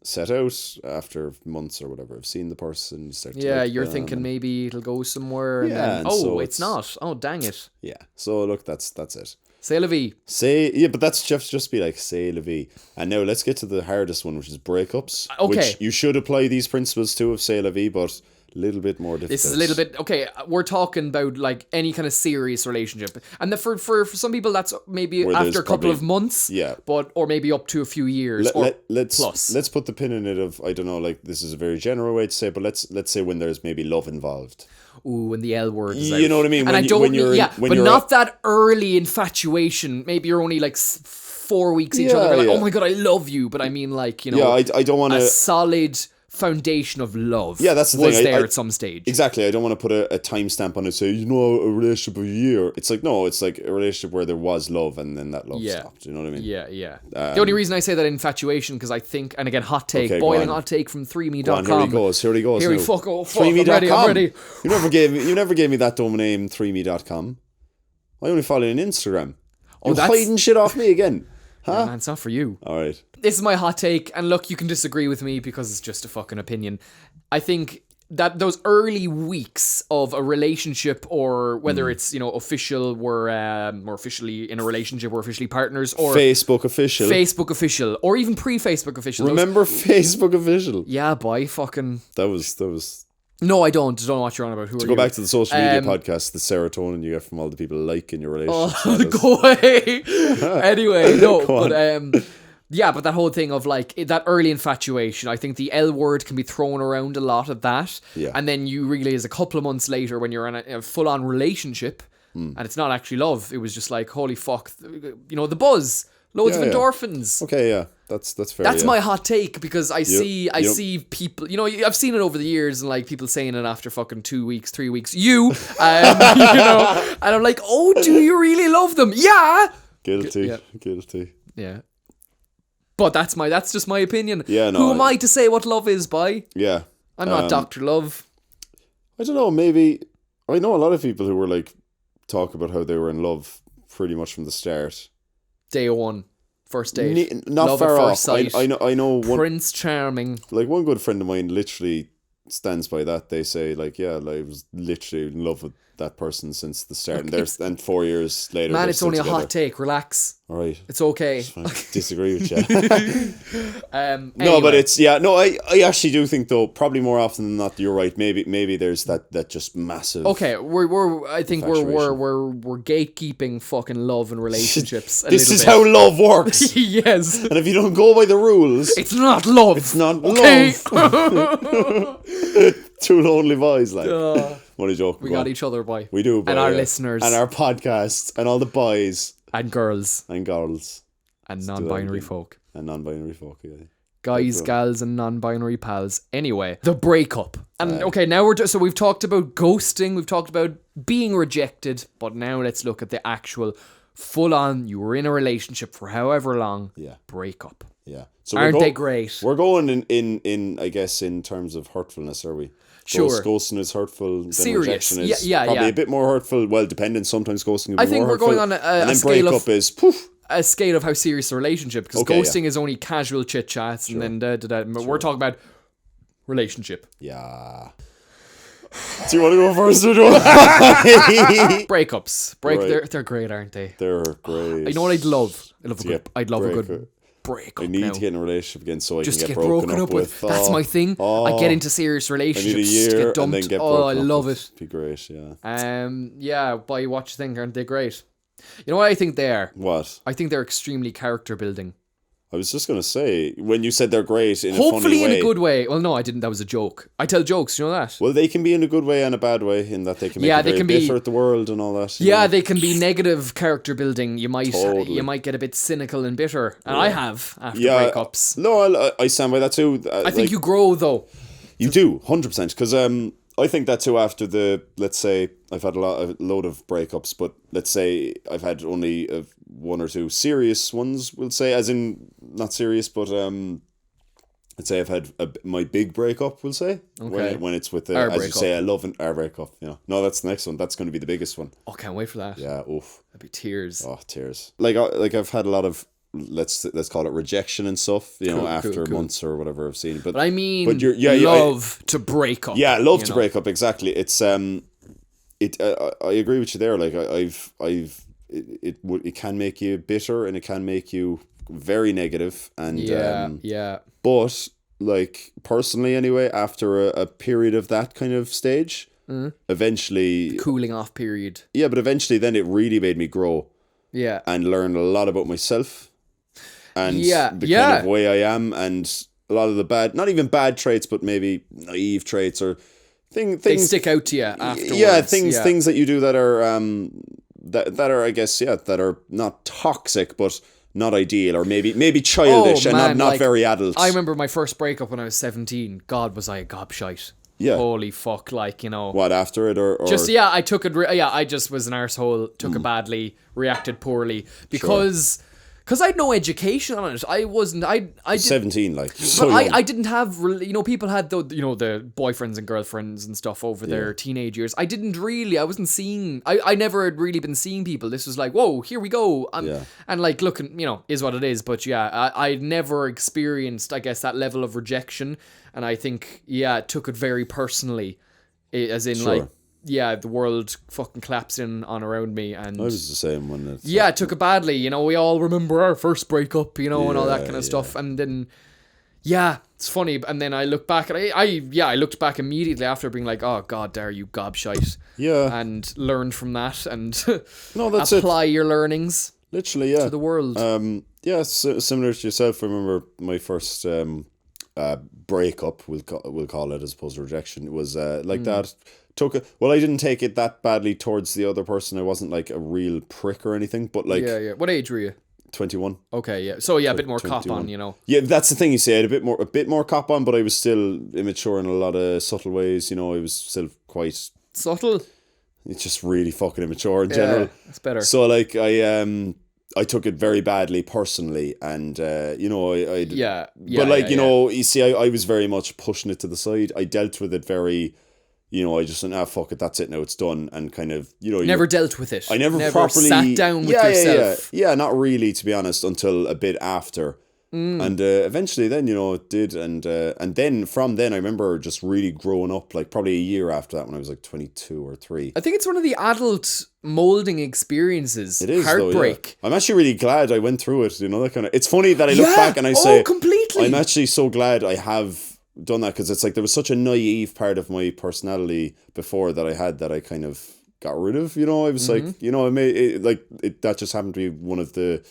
set out after months or whatever of seeing the person. You start to you're thinking maybe it'll go somewhere, and then so it's not. Oh, dang it. Yeah. So look, that's it. C'est la vie. But that's just be like c'est la vie. And now let's get to the hardest one, which is breakups. Okay. Which you should apply these principles to of c'est la vie, but a little bit more difficult. This is a little bit okay. We're talking about like any kind of serious relationship, and for some people that's maybe where after a couple of months, or maybe up to a few years let's put the pin in it of, I don't know, like this is a very general way to say it, but let's say when there's maybe love involved. Ooh, and the L word is you know what I mean? But not that early infatuation. Maybe you're only like 4 weeks each other. Like, oh my god, I love you. But I mean, like, you know, I don't want a solid foundation of love. Yeah, that's the was thing. There at some stage. Exactly. I don't want to put a timestamp on it. Say, a relationship of a year. It's like, no, it's like a relationship where there was love and then that love stopped. You know what I mean? Yeah. The only reason I say that infatuation, because I think, and again, hot take, boiling hot take from 3me.com. Here he goes. Here he fuck. 3me.com. I'm ready. You never gave me that domain name, 3me.com. I only follow you on Instagram. You're hiding shit off me again. Huh? Yeah, man, it's not for you. All right. This is my hot take, and look, you can disagree with me because it's just a fucking opinion. I think that those early weeks of a relationship, or whether it's, official, we're officially in a relationship, we're officially partners, or Facebook official, or even pre-Facebook official. Remember Facebook official? Yeah, boy, fucking. That was. No, I don't. I don't know what you're on about. To go back to the social media podcast, the serotonin you get from all the people liking your relationship. Go away. Anyway, no, but but that whole thing of like that early infatuation, I think the L word can be thrown around a lot of that. Yeah. And then you realize a couple of months later when you're in a full-on relationship, and it's not actually love. It was just like, holy fuck, the buzz, loads of endorphins. Okay, yeah. That's fair. That's my hot take, because I see people, I've seen it over the years, and like people saying it after fucking 2 weeks, 3 weeks. And I'm like, oh, do you really love them? Yeah. Guilty. Yeah. But that's just my opinion. Yeah, no. Who am I to say what love is, by? Yeah. I'm not Dr. Love. I don't know, maybe I know a lot of people who were like talk about how they were in love pretty much from the start. Day one. First date. Not love far at off. first sight. I know one Prince Charming. Like one good friend of mine literally stands by that. They say like, I was literally in love with that person since the start, and 4 years later. Man, it's only a hot take. Relax. All right. It's okay. I disagree with you. Anyway. No, but it's I actually do think though, probably more often than not, you're right. Maybe there's that just massive. Okay, we're gatekeeping fucking love and relationships. This is how love works. Yes. And if you don't go by the rules, it's not love. It's not okay. love. Two lonely boys, like. What a joke. We got each other, boy. We do, boy. And our listeners. And our podcast. And all the boys. And girls. And girls. And non-binary folk. And non-binary folk, yeah. Guys, gals, and non-binary pals. Anyway, the breakup. And okay, now so we've talked about ghosting. We've talked about being rejected. But now let's look at the actual full-on, you were in a relationship for however long. Yeah. Breakup. Yeah. So aren't they great? We're going in I guess, in terms of hurtfulness, are we? Sure. Ghosting is hurtful. Then Serious. Rejection is probably a bit more hurtful. Well, dependent. Sometimes ghosting is more hurtful. I think we're going on a scale breakup is poof. A scale of how serious the relationship, because ghosting is only casual chit chats, and then we're talking about relationship. Yeah. Do you want to go first or do Breakups. They're great, aren't they? They're great. You know what I'd love? I'd love a good breakup. I need to get in a relationship again so I can get broken up with. That's my thing. I get into serious relationships. I need a year get dumped. And then get broken I love it. Be great, yeah. By what you think, aren't they great? You know what I think they are? What? I think they're extremely character building. I was just going to say, when you said they're great in a funny way. Hopefully in a good way. Well, no, I didn't. That was a joke. I tell jokes, you know that? Well, they can be in a good way and a bad way, in that they can make you very bitter at the world and all that. Yeah, they can be negative character building. You might get a bit cynical and bitter. And I have, after breakups. No, I stand by that too. I think you grow, though. You do 100%, because I think that too. After let's say I've had a load of breakups, but let's say I've had only one or two serious ones. We'll say, as in not serious, but I'd say I've had my big breakup. We'll say when it's with as breakup. You say, I love our breakup. No, that's the next one. That's going to be the biggest one. Oh, can't wait for that. Yeah, oof. That'd be tears. Oh, tears. Like I've had a lot of. Let's call it rejection and stuff, after months or whatever of seeing. But I mean, love to break up. Yeah, love to break up. Exactly. It's I agree with you there. Like it can make you bitter and it can make you very negative. And But like personally, anyway, after a period of that kind of stage, eventually cooling off period. Yeah, but eventually, then it really made me grow. Yeah, and learn a lot about myself. And the kind of way I am, and a lot of the not even bad traits, but maybe naive traits or things. They stick out to you afterwards. Yeah, things that you do that are that are, I guess, that are not toxic, but not ideal, or maybe childish and not very adult. I remember my first breakup when I was 17. God, was I a gobshite. Yeah. Holy fuck, What, after it, or... Just, I took it... I just was an arsehole, took it badly, reacted poorly, because... Because I had no education on it. I wasn't... I 17, I didn't have... people had the boyfriends and girlfriends and stuff over their teenage years. I didn't really... I wasn't seeing... I never had really been seeing people. This was like, whoa, here we go. And looking, is what it is. But I never experienced, I guess, that level of rejection. And I think, took it very personally. As in, the world fucking collapsing on around me, and I was the same one. I took it badly. We all remember our first breakup, and all that kind of stuff. And then, it's funny. And then I look back, and I looked back immediately after being like, oh god, Daragh, you gobshite. Yeah. And learned from that, and apply your learnings. Literally, to the world. Similar to yourself. I remember my first breakup. We'll call it, as opposed to rejection. It was that. I didn't take it that badly towards the other person. I wasn't like a real prick or anything, but What age were you? 21. Okay, yeah. So a bit more 21. Cop on, Yeah, that's the thing you say. I had a bit more cop on, but I was still immature in a lot of subtle ways. I was still quite subtle. It's just really fucking immature in general. That's better. So I took it very badly personally, and you see, I was very much pushing it to the side. I dealt with it very. I just said, fuck it, that's it now, it's done, and kind of, never dealt with it. I never properly sat down with yourself. Yeah, not really, to be honest, until a bit after. And eventually then, it did, and then from then I remember just really growing up, probably a year after that, when I was 22 or 3. I think it's one of the adult molding experiences. It is, heartbreak. Though, yeah. I'm actually really glad I went through it, that kind of... It's funny that I look back and I say... completely. I'm actually so glad I have done that, because it's there was such a naive part of my personality before that I had that I kind of got rid of. I was that just happened to be one of the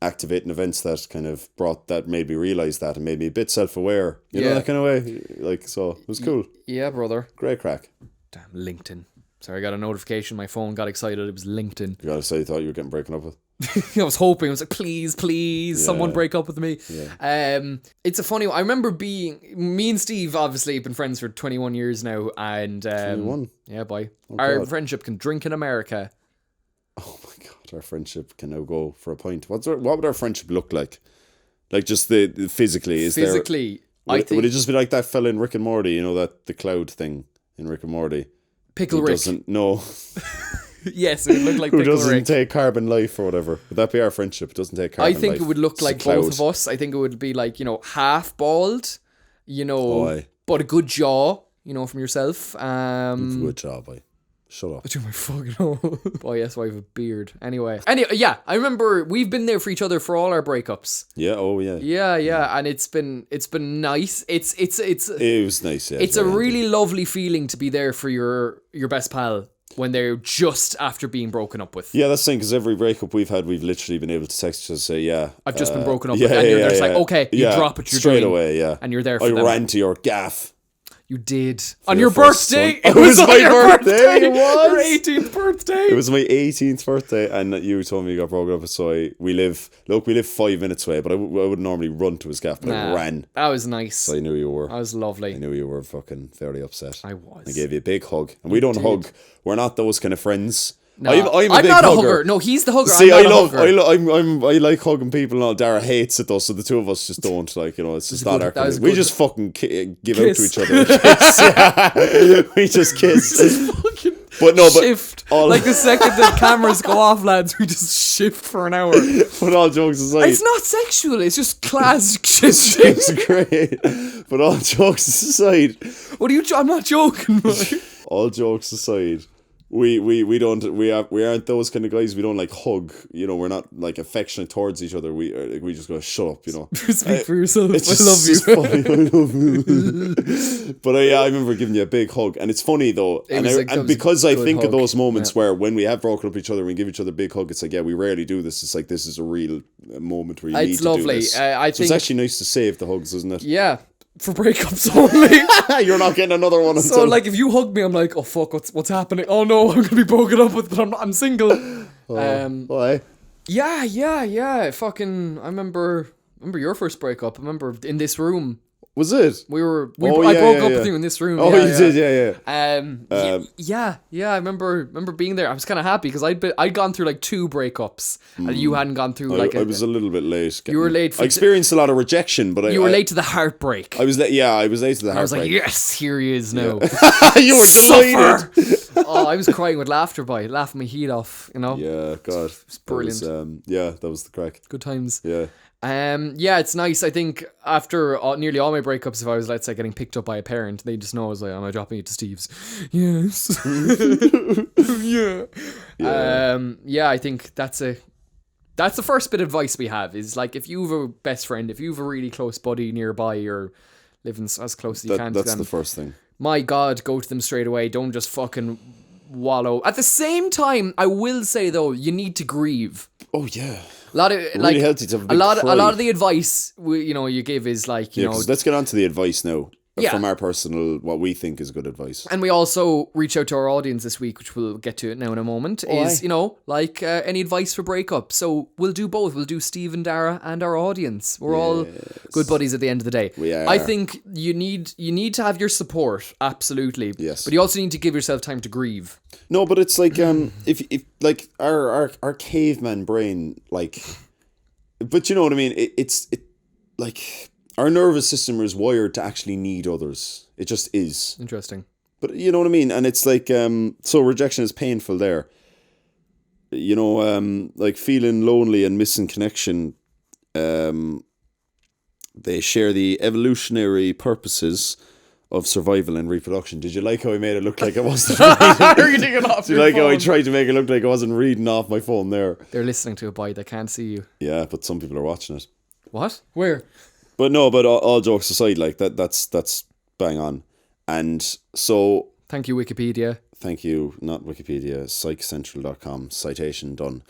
activating events that made me realize that, and made me a bit self-aware, that kind of way, so it was cool. Yeah, brother, great crack. Damn LinkedIn. Sorry, I got a notification, my phone got excited, it was LinkedIn. You gotta say you thought you were getting broken up with. I was hoping. I was like, please, someone break up with me. Yeah. It's a funny one. I remember me and Steve obviously have been friends for 21 years now, and 21. Yeah, boy. Our friendship can drink in America. Oh my god, our friendship can now go for a pint. What would our friendship look like? Just the physically? Would it just be like that fella in Rick and Morty? That the cloud thing in Rick and Morty. Pickle Rick. No. Yes, it would look like Who Pickle doesn't Rick. take carbon life or whatever. Would that be our friendship? It doesn't take carbon life. I think it would look like both of us. I think it would be half bald, but a good jaw, from yourself. Good jaw, boy. Shut up. I do my fucking hole. Boy, yes, I have a beard. Anyway, I remember we've been there for each other for all our breakups. Yeah, Yeah, and it's been nice. It was nice, yeah. It's a really lovely feeling to be there for your best pal when they're just after being broken up with. Yeah, that's the thing, because every breakup we've had, we've literally been able to text and say, I've just been broken up with, and you're just like, okay, you drop what you're straight doing. Away, and you're there for them. I ran to your gaff. You did. On your birthday? It was on my your birthday. It was. Your 18th birthday. It was my 18th birthday, and you told me you got broken up. So we live 5 minutes away, but I would normally run to his gaff, but I ran. That was nice. So I knew you were. That was lovely. I knew you were fucking very upset. I was. I gave you a big hug, and we don't hug. We're not those kind of friends. No, I'm not big a hugger. hugger. No, he's the hugger. See, I'm I not a hugger. I like hugging people and all. Daragh hates it though, so the two of us just don't. Like, you know, it's just not our kind of, we just fucking give out to each other. Kiss. Yeah. We just kiss. But no, shift. Like the second the cameras go off, lads, we just shift for an hour. But all jokes aside, it's not sexual. It's just class shifting. It's great. But all jokes aside, what are you? I'm not joking. All jokes aside. We aren't those kind of guys. We don't like hug, you know. We're not like affectionate towards each other. We just go shut up, you know. Speak for yourself. It's I love you. Funny. I love you. But I remember giving you a big hug, and it's funny though, and because I think of those moments where when we have broken up each other and we give each other a big hug, it's like, yeah, we rarely do this. It's like this is a real moment where you need to do this. I think it's actually nice to save the hugs, isn't it? Yeah. For breakups only. You're not getting another one. So like if you hug me, I'm like, oh fuck, what's happening? Oh no, I'm gonna be broken up with, but I'm single. Why? Yeah. Fucking, I remember your first breakup. I remember in this room. Was it? I broke up with you in this room. Oh, you did, yeah. I remember being there. I was kind of happy because I'd gone through like 2 breakups, and you hadn't gone through like. I was a little bit late. You were late. I experienced a lot of rejection, but you were late to the heartbreak. I was late. Yeah, I was late to the heartbreak. I was like, yes, here he is now. Yeah. You were delighted. Oh, I was crying with laughing my heat off. You know. Yeah, God, it's brilliant. That was the crack. Good times. Yeah. It's nice. I think after nearly all my breakups, if I was, let's say, getting picked up by a parent, they just know I was like, am I dropping it to Steve's? Yes. Yeah. I think that's the first bit of advice we have is like, if you have a best friend, if you have a really close buddy nearby, or living as close as you can to them. That's the first thing. My God, go to them straight away. Don't just fucking wallow. At the same time, I will say though, you need to grieve. Oh yeah. A lot of really healthy to have a lot of the advice you give is like you know. Let's get on to the advice now. From our personal, what we think is good advice. And we also reach out to our audience this week, which we'll get to now in a moment, any advice for breakup. So we'll do both. We'll do Steve and Daragh and our audience. We're all good buddies at the end of the day. We are. I think you need to have your support, absolutely. Yes. But you also need to give yourself time to grieve. No, but it's like if like our caveman brain, like, but you know what I mean? It's like our nervous system is wired to actually need others. It just is. Interesting. But you know what I mean? And it's like, so rejection is painful there. You know, like feeling lonely and missing connection, they share the evolutionary purposes of survival and reproduction. Did you like how I made it look like I wasn't reading it off? Did you like how I tried to make it look like I wasn't reading off my phone there? They're listening to it, boy. They can't see you. Yeah, but some people are watching it. What? Where? But no, but all jokes aside, like that's bang on. And so... Thank you, Wikipedia. Thank you, not Wikipedia, psychcentral.com, citation done.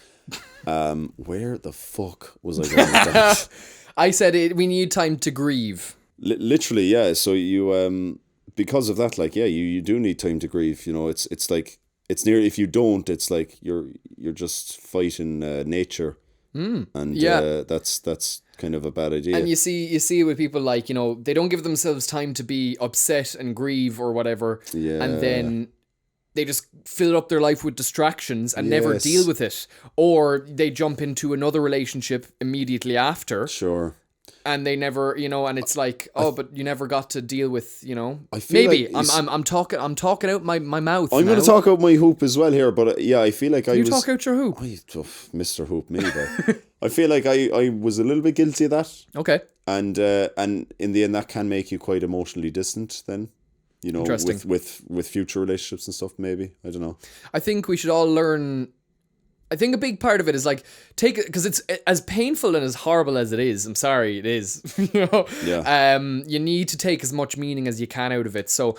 Where the fuck was I going with that? I said we need time to grieve. Literally, yeah. So you, because of that, like, yeah, you do need time to grieve. You know, it's like, it's near, if you don't, it's like you're just fighting nature. And that's kind of a bad idea. And you see with people, like, you know, they don't give themselves time to be upset and grieve or whatever. Yeah. And then they just fill up their life with distractions and never deal with it. Or they jump into another relationship immediately after. Sure. And they never, you know, and it's like, but you never got to deal with, you know. I feel maybe like I'm talking out my mouth. I'm going to talk out my hoop as well here, but I feel like you talk out your hoop. Mr. Hoop, me, but I feel like I was a little bit guilty of that. Okay. And in the end, that can make you quite emotionally distant. Then, you know, with future relationships and stuff. Maybe, I don't know. I think we should all learn. I think a big part of it is like because it's as painful and as horrible as it is. I'm sorry, it is. You know, you need to take as much meaning as you can out of it. So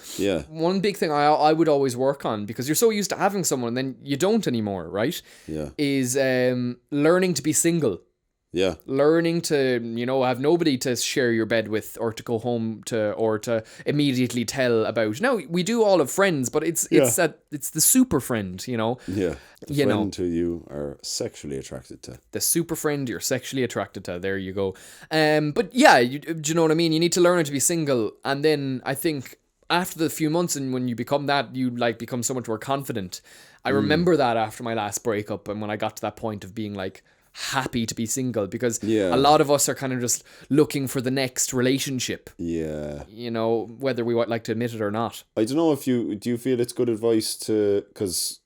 one big thing I would always work on, because you're so used to having someone and then you don't anymore, right? Yeah, is learning to be single. Yeah. Learning to, have nobody to share your bed with or to go home to or to immediately tell about. Now, we do all have friends, but it's the super friend, Yeah. The friend who you are sexually attracted to. The super friend you're sexually attracted to. There you go. But yeah, do you know what I mean? You need to learn to be single. And then I think after the few months and when you become that, you like become so much more confident. I remember that after my last breakup and when I got to that point of being like, happy to be single, because a lot of us are kind of just looking for the next relationship. Yeah. Whether we would like to admit it or not. I don't know if do you feel it's good advice because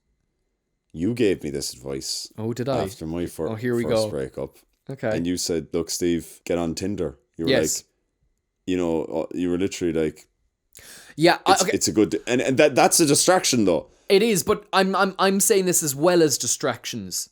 you gave me this advice. Oh, did I? After my here we first go. breakup. Okay. And you said, look, Steve, get on Tinder. You were yes. like, you were literally like, yeah, it's a good, and that's a distraction though. It is, but I'm saying this as well as distractions.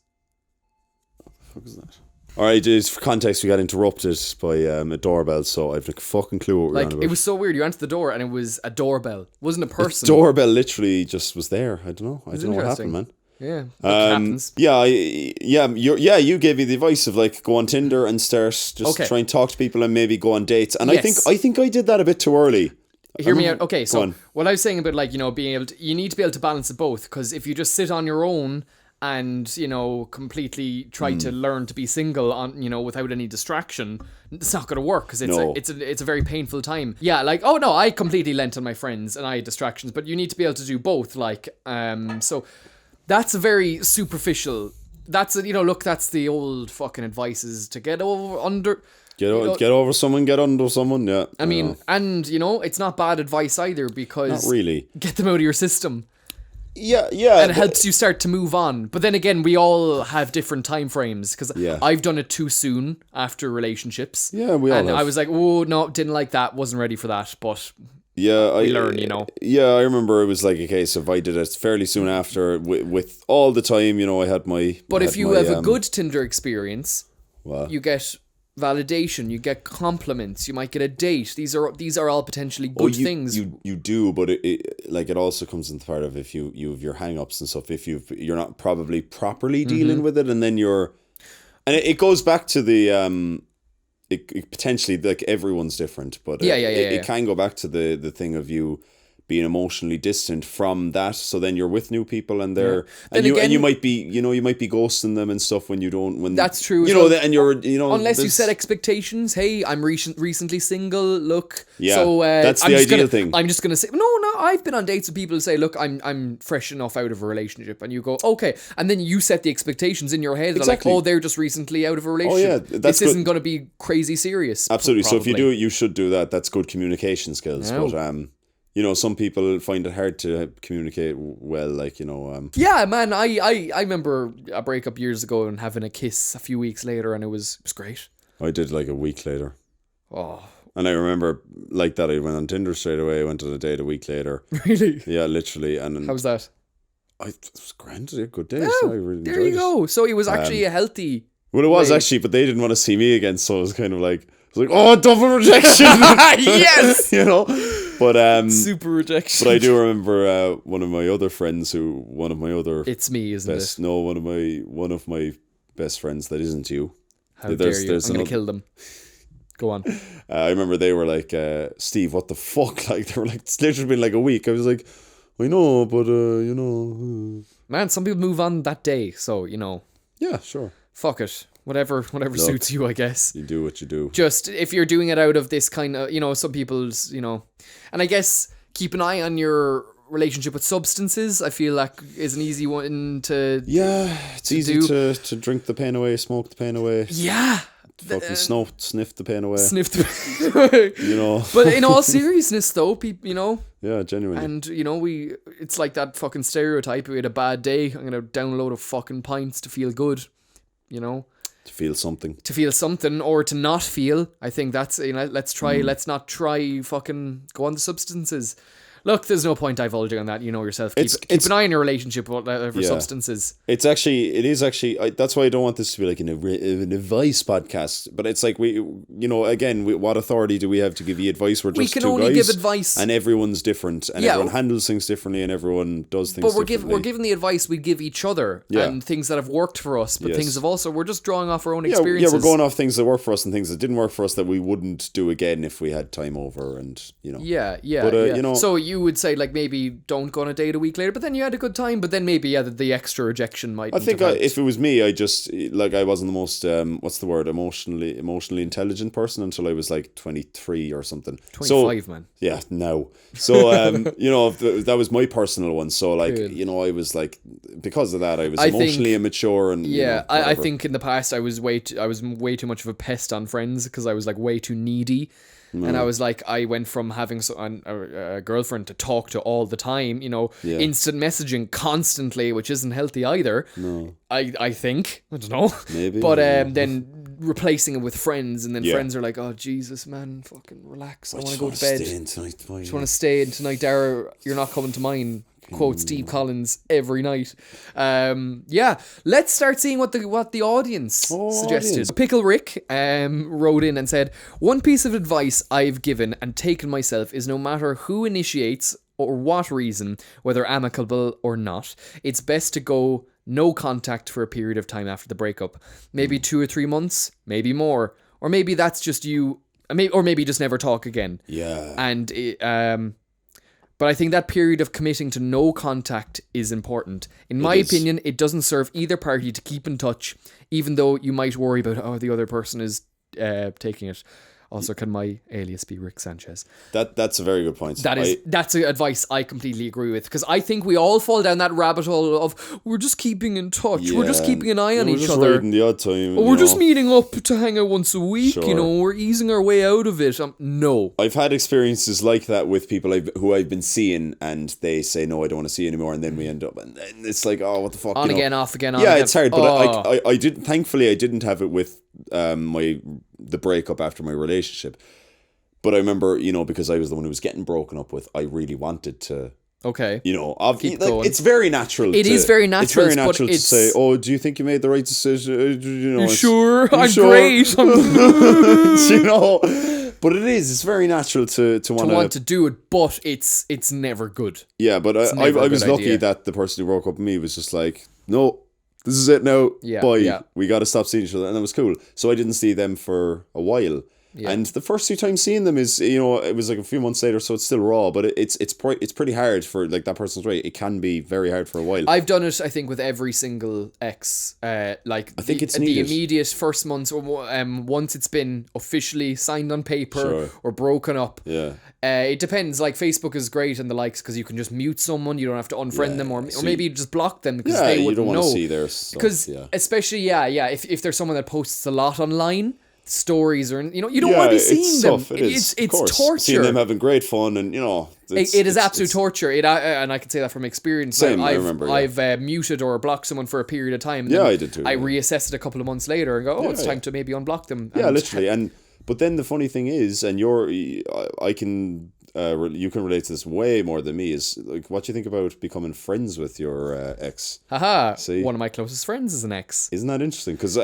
What was that? Alright, just for context, we got interrupted by a doorbell, so I've no fucking clue what we're on about. It was so weird. You answered the door and it was a doorbell. It wasn't a person. The doorbell literally just was there. I don't know. I don't know what happened, man. Yeah. What happens? You gave me the advice of like go on Tinder and start just try and talk to people and maybe go on dates. And yes. I think I did that a bit too early. Hear me out. Okay, so what I was saying about like, being able to, you need to be able to balance it both, because if you just sit on your own and completely try to learn to be single on without any distraction, it's not going to work, because it's a very painful time. Yeah, like, oh no, I completely lent on my friends and I had distractions, but you need to be able to do both. Like, so that's a very superficial. That's that's the old fucking advice, is to get over Get over someone, get under someone. Yeah, I mean, and it's not bad advice either, because not really. Get them out of your system. Yeah. And it helps you start to move on. But then again, we all have different time frames, because I've done it too soon after relationships. Yeah, we all have. I was like, oh, no, didn't like that, wasn't ready for that, but we learn, Yeah, I remember it was like a case of I did it fairly soon after with all the time, I had my... But if you have a good Tinder experience, you get validation, you get compliments, you might get a date. These are all potentially good things. You do, but it also comes into part of if you have your hang-ups and stuff, if you're not probably properly dealing with it, and then it goes back to the it potentially, like, everyone's different, but it can go back to the thing of you being emotionally distant from that, so then you're with new people and you might be ghosting them and stuff when that's true, and you're unless you set expectations. Hey, I'm recently single, look, that's the ideal thing. I'm just gonna say no, I've been on dates with people who say, look, I'm fresh enough out of a relationship, and you go, okay, and then you set the expectations in your head. Exactly. Like, oh, they're just recently out of a relationship. This isn't going to be crazy serious. Absolutely. So if you do it, you should do that. That's good communication skills. But some people find it hard to communicate well, like, Yeah, man, I remember a breakup years ago and having a kiss a few weeks later, and it was great. I did like a week later. Oh. And I remember like that I went on Tinder straight away, I went on a date a week later. Really? Yeah, literally. And how was that? It was grand, a good day. Oh, so I really there you go. So it was actually a healthy... Well, it was actually, but they didn't want to see me again, so it was kind of like... oh, double rejection. Yes. But super rejection. But I do remember one of my other friends it's me, isn't it? No, one of my best friends that isn't you. How dare you? I'm gonna kill them. Go on. I remember they were like, Steve, what the fuck? Like, they were like, it's literally been like a week. I was like, I know, but man, some people move on that day, so yeah, sure, fuck it. Whatever suits you, I guess. You do what you do. Just, if you're doing it out of this kind of, some people's, and I guess keep an eye on your relationship with substances. I feel like is an easy one to... Yeah, it's easy to drink the pain away, smoke the pain away. Yeah. Fucking sniff the pain away. Sniff the pain away. But in all seriousness, though, people, Yeah, genuinely. And, it's like that fucking stereotype. We had a bad day, I'm going to download a fucking pints to feel good, To feel something. To feel something, or to not feel. I think that's, let's not try fucking go on the substances. Look, there's no point divulging on that. You know yourself. Keep an eye on your relationship for substances. It is actually. That's why I don't want this to be like an advice podcast. But it's like what authority do we have to give you advice? We're just we can only give advice, and everyone's different, and everyone handles things differently, and everyone does things. But we're giving the advice we give each other, and things that have worked for us. But things have also, we're just drawing off our own experiences. Yeah, we're going off things that work for us and things that didn't work for us that we wouldn't do again if we had time over, and But so you would say like maybe don't go on a date a week later, but then you had a good time. But then maybe the extra rejection might. I think if it was me, I just I wasn't the most emotionally intelligent person until I was like 23 or something. 25, man. Yeah, no. So that was my personal one. So like I was like, because of that I was emotionally immature and I think in the past I was way too much of a pest on friends because I was like way too needy. And I was like, I went from having a girlfriend to talk to all the time, instant messaging constantly, which isn't healthy either. No. I think. I don't know. Maybe. But then replacing it with friends, and then friends are like, oh, Jesus, man, fucking relax. I want to go to bed. Just want to stay in tonight, Daragh. You're not coming to mine. Quote Steve Collins every night. Let's start seeing what the audience suggested. Pickle Rick wrote in and said, one piece of advice I've given and taken myself is no matter who initiates or what reason, whether amicable or not, it's best to go no contact for a period of time after the breakup. Maybe 2 or 3 months, maybe more, or maybe that's just you, or maybe just never talk again. Yeah. And but I think that period of committing to no contact is important. In my opinion, it doesn't serve either party to keep in touch, even though you might worry about, the other person is taking it. Also, can my alias be Rick Sanchez? That's a very good point. That's advice I completely agree with, because I think we all fall down that rabbit hole of we're just keeping in touch, we're just keeping an eye on each other. We're just the odd time. Or we're just meeting up to hang out once a week. Sure. We're easing our way out of it. No, I've had experiences like that with people who I've been seeing, and they say no, I don't want to see you anymore, and then we end up, and then it's like, oh, what the fuck? On again, off again. Yeah, it's hard, but I didn't. Thankfully, I didn't have it with the breakup after my relationship. But I remember, because I was the one who was getting broken up with, I really wanted to. Okay. It's very natural. It is very natural. It's very natural to say, "Oh, do you think you made the right decision?" You sure? I'm great. But it's very natural to want to do it, but it's never good. Yeah, but I was lucky that the person who broke up with me was just like, no, this is it now. Yeah, bye. Yeah. We got to stop seeing each other, and that was cool. So I didn't see them for a while. Yeah. And the first 2 times seeing them is, it was like a few months later, so it's still raw, but it's pretty hard for, like, that person's right. It can be very hard for a while. I've done it, I think, with every single ex. I think it's the immediate first months, or once it's been officially signed on paper or broken up. Yeah. It depends. Like, Facebook is great and the likes because you can just mute someone. You don't have to unfriend them, or maybe just block them because they wouldn't know. You don't want to see their stuff. Because especially, if there's someone that posts a lot online, stories, or you don't want to be seeing them. It's torture. Seeing them having great fun, and it is absolute torture. And I can say that from experience. Same, I remember. I've muted or blocked someone for a period of time. Yeah, I did too. I reassess it a couple of months later and go, it's time to maybe unblock them. Yeah, literally. But then the funny thing is, and I can. You can relate to this way more than me, is like, what do you think about becoming friends with your ex? Haha. See? One of my closest friends is an ex. Isn't that interesting? Because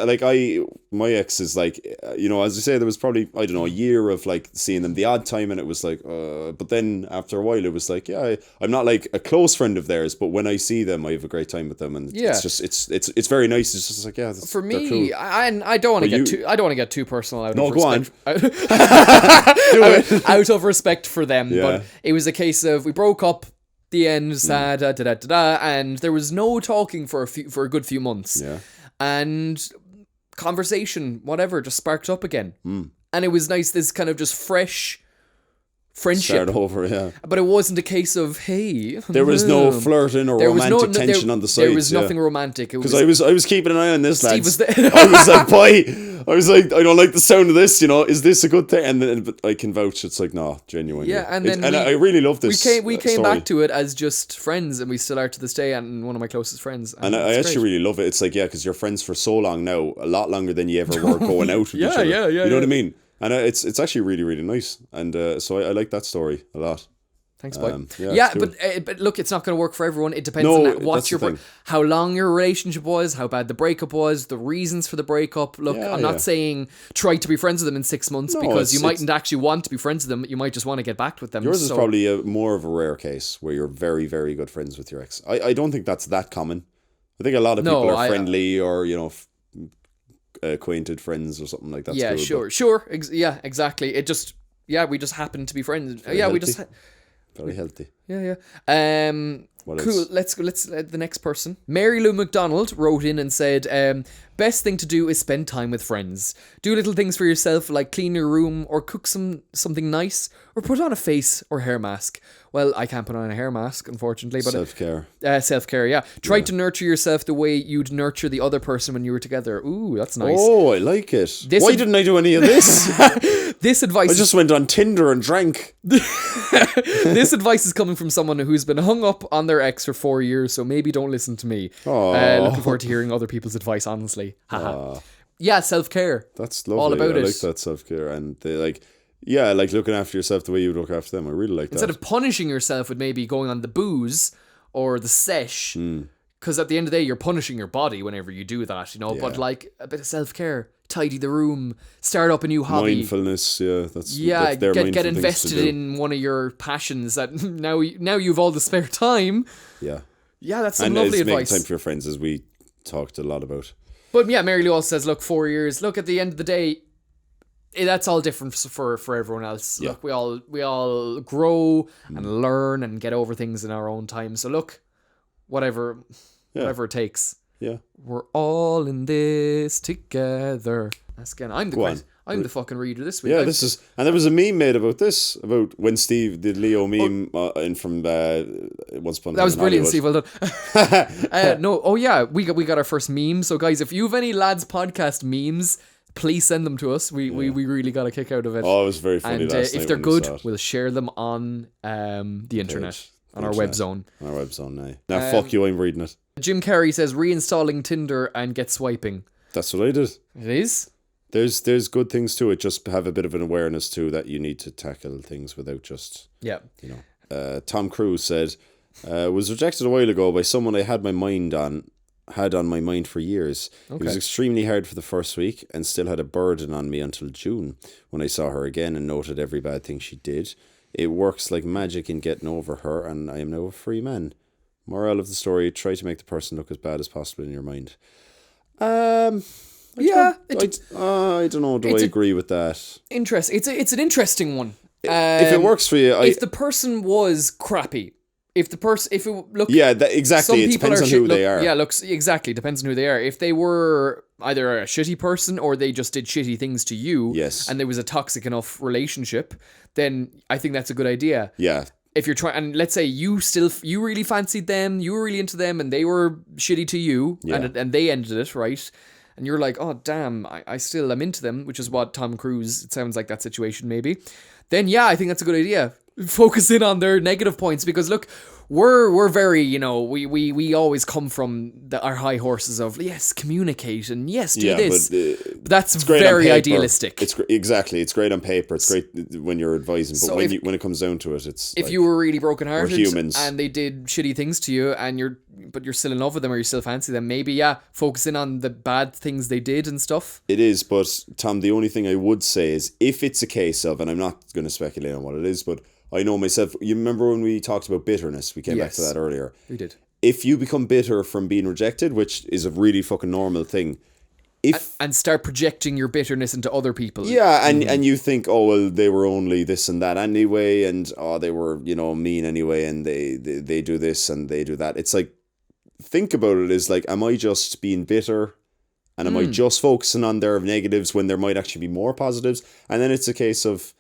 my ex is like, as you say, there was probably, I don't know, a year of like seeing them the odd time, and it was like, but then after a while it was like, I'm not like a close friend of theirs, but when I see them, I have a great time with them, and it's just it's very nice. It's just like, for me, cool. I don't want to get too personal out of respect. Out of respect for them. But it was a case of we broke up, the end, sad, and there was no talking for a good few months. Yeah. And conversation, whatever, just sparked up again. And it was nice, this kind of just fresh friendship. Start over, yeah. But it wasn't a case of, hey. There was no flirting or romantic tension on the side. There was nothing romantic. Because I was keeping an eye on this, Steve lads. I was like, boy. I was like, I don't like the sound of this, is this a good thing? And then but I can vouch, it's like, no, genuinely. Yeah, and then I really love this. We came back to it as just friends, and we still are to this day, and one of my closest friends. And I actually really love it. It's like, because you're friends for so long now, a lot longer than you ever were going out with each other. You know what I mean? And it's actually really, really nice. And so I like that story a lot. Thanks, boy. Yeah, cool. but look, it's not going to work for everyone. It depends No, on that's the thing. how long your relationship was, how bad the breakup was, the reasons for the breakup. Look, I'm not saying try to be friends with them in 6 months, because you mightn't actually want to be friends with them. You might just want to get back with them. Yours is probably more of a rare case where you're very, very good friends with your ex. I don't think that's that common. I think a lot of people are friendly or, acquainted friends or something like that. Yeah, cool, sure. Yeah, exactly. It just, we just happen to be friends. Very healthy. Yeah. What cool. else? Let's the next person. Mary Lou McDonald wrote in and said, best thing to do is spend time with friends. Do little things for yourself, like clean your room or cook something nice or put on a face or hair mask. Well, I can't put on a hair mask, unfortunately, but self-care. Self-care, yeah. Try to nurture yourself the way you'd nurture the other person when you were together. Ooh, that's nice. Oh, I like it. Why didn't I do any of this? This advice I just went on Tinder and drank. This advice is coming from someone who's been hung up on their ex for 4 years, so maybe don't listen to me. Looking forward to hearing other people's advice, honestly. Yeah, self-care. That's lovely. All about I it. like that self-care. And they like looking after yourself the way you look after them. I really like that. Instead of punishing yourself with maybe going on the booze or the sesh, because at the end of the day, you're punishing your body whenever you do that, but like a bit of self-care. Tidy the room, start up a new hobby. Mindfulness, that's get invested in one of your passions that now you've all the spare time. Yeah, that's some lovely advice. Make time for your friends, as we talked a lot about. But yeah, Mary Lou also says, look, 4 years. Look, at the end of the day, that's all different for everyone else. Yeah. Look, we all grow and learn and get over things in our own time. So look, whatever it takes. Yeah, we're all in this together. That's again. I'm the fucking reader this week. Yeah, and there was a meme made about this, about when Steve did Leo meme in from Once Upon a Time. That was brilliant, Hollywood. Steve. Well done. We got our first meme. So guys, if you have any Lads Podcast memes, please send them to us. We really got a kick out of it. Oh, it was very funny. And last if night they're when good, we'll share them on the internet. On our web zone. On our web zone now. Fuck you, I'm reading it. Jim Carrey says reinstalling Tinder and get swiping. That's what I did. It is? There's good things to it. Just have a bit of an awareness too that you need to tackle things without just Tom Cruise said, was rejected a while ago by someone I had on my mind for years. Okay. It was extremely hard for the first week and still had a burden on me until June when I saw her again and noted every bad thing she did. It works like magic in getting over her, and I am now a free man. Moral of the story, try to make the person look as bad as possible in your mind. I don't know, do I agree with that? It's an interesting one. If it works for you... if the person was crappy, exactly. It depends on who they are. Yeah, exactly. Depends on who they are. If they were either a shitty person or they just did shitty things to you, and there was a toxic enough relationship, then I think that's a good idea. Yeah. If you're trying, and let's say you really fancied them, you were really into them, and they were shitty to you, and they ended it, right? And you're like, oh damn, I still am into them, which is what Tom Cruise. It sounds like that situation maybe. Then I think that's a good idea. Focus in on their negative points, because look, we're very, we always come from our high horses of yes, communicate and yes, do this. But that's very idealistic. It's great on paper. It's great when you're advising, but when it comes down to it, it's if you were really brokenhearted and they did shitty things to you, and you're still in love with them or you still fancy them, maybe focus in on the bad things they did and stuff. It is, but Tom, the only thing I would say is if it's a case of, and I'm not going to speculate on what it is, but I know myself, you remember when we talked about bitterness? We came back to that earlier. We did. If you become bitter from being rejected, which is a really fucking normal thing, and start projecting your bitterness into other people. Yeah, and you think, oh, well, they were only this and that anyway, and they were, mean anyway, and they do this and they do that. It's like, think about it as like, am I just being bitter? And am I just focusing on their negatives when there might actually be more positives? And then it's a case of,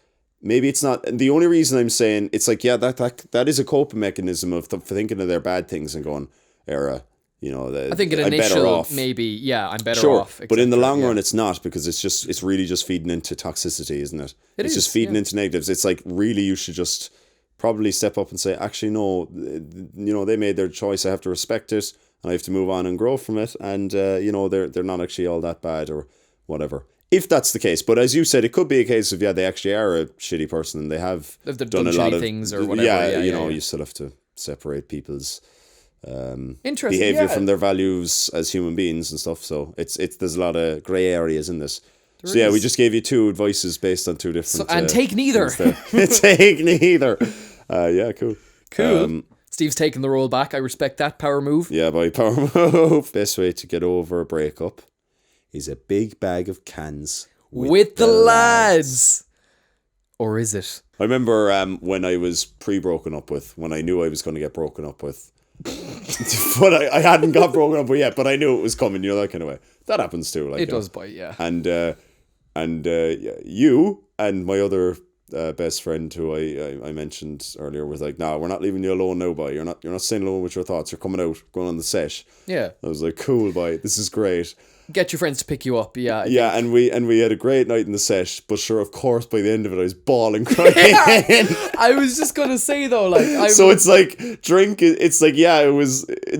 maybe it's not. The only reason I'm saying it's like, that is a coping mechanism of thinking of their bad things and going, I think an initial maybe, I'm better off. But in the long run, it's not, because it's really just feeding into toxicity, isn't it? It's just feeding into negatives. It's like, really, you should just probably step up and say, actually, no, they made their choice. I have to respect it, and I have to move on and grow from it. And they're not actually all that bad or whatever. If that's the case, but as you said, it could be a case of they actually are a shitty person and they have If they've done a lot of things or whatever. Yeah, you still have to separate people's Interesting, behavior from their values as human beings and stuff. So it's there's a lot of grey areas in this. We just gave you 2 advices based on 2 different. And take neither. Take neither. Cool. Cool. Steve's taking the role back. I respect that power move. Yeah, by power move. Best way to get over a breakup is a big bag of cans with the lads. Or is it? I remember when I was pre-broken up with, when I knew I was going to get broken up with. But I hadn't got broken up with yet, but I knew it was coming, that kind of way. That happens too. It does bite, yeah. And you and my other best friend who I mentioned earlier was like, "No, we're not leaving you alone now, boy. You're not staying alone with your thoughts. You're coming out, going on the set." Yeah. I was like, "Cool, boy. This is great." Get your friends to pick you up, yeah. And we had a great night in the set, but sure, of course, by the end of it, I was bawling, crying. I was just gonna say though, so it's like drink. It's like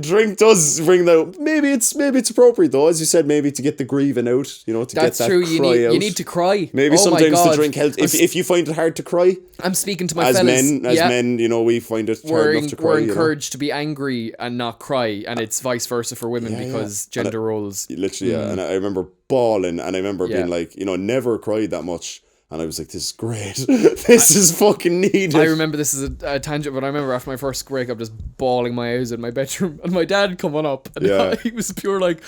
drink does bring that. Maybe it's appropriate though, as you said, maybe to get the grieving out. To That's get that true. cry out. You need to cry. Maybe sometimes the drink helps. If you find it hard to cry, I'm speaking to my as fellas. men, we find it hard enough to cry. We're encouraged to be angry and not cry, and it's vice versa for women because gender roles. Literally, and I remember bawling, and I remember being like, never cried that much, and I was like, this is great. This is fucking needed. I remember, this is a tangent, but I remember after my first breakup just bawling my eyes in my bedroom, and my dad coming up, and he was pure like,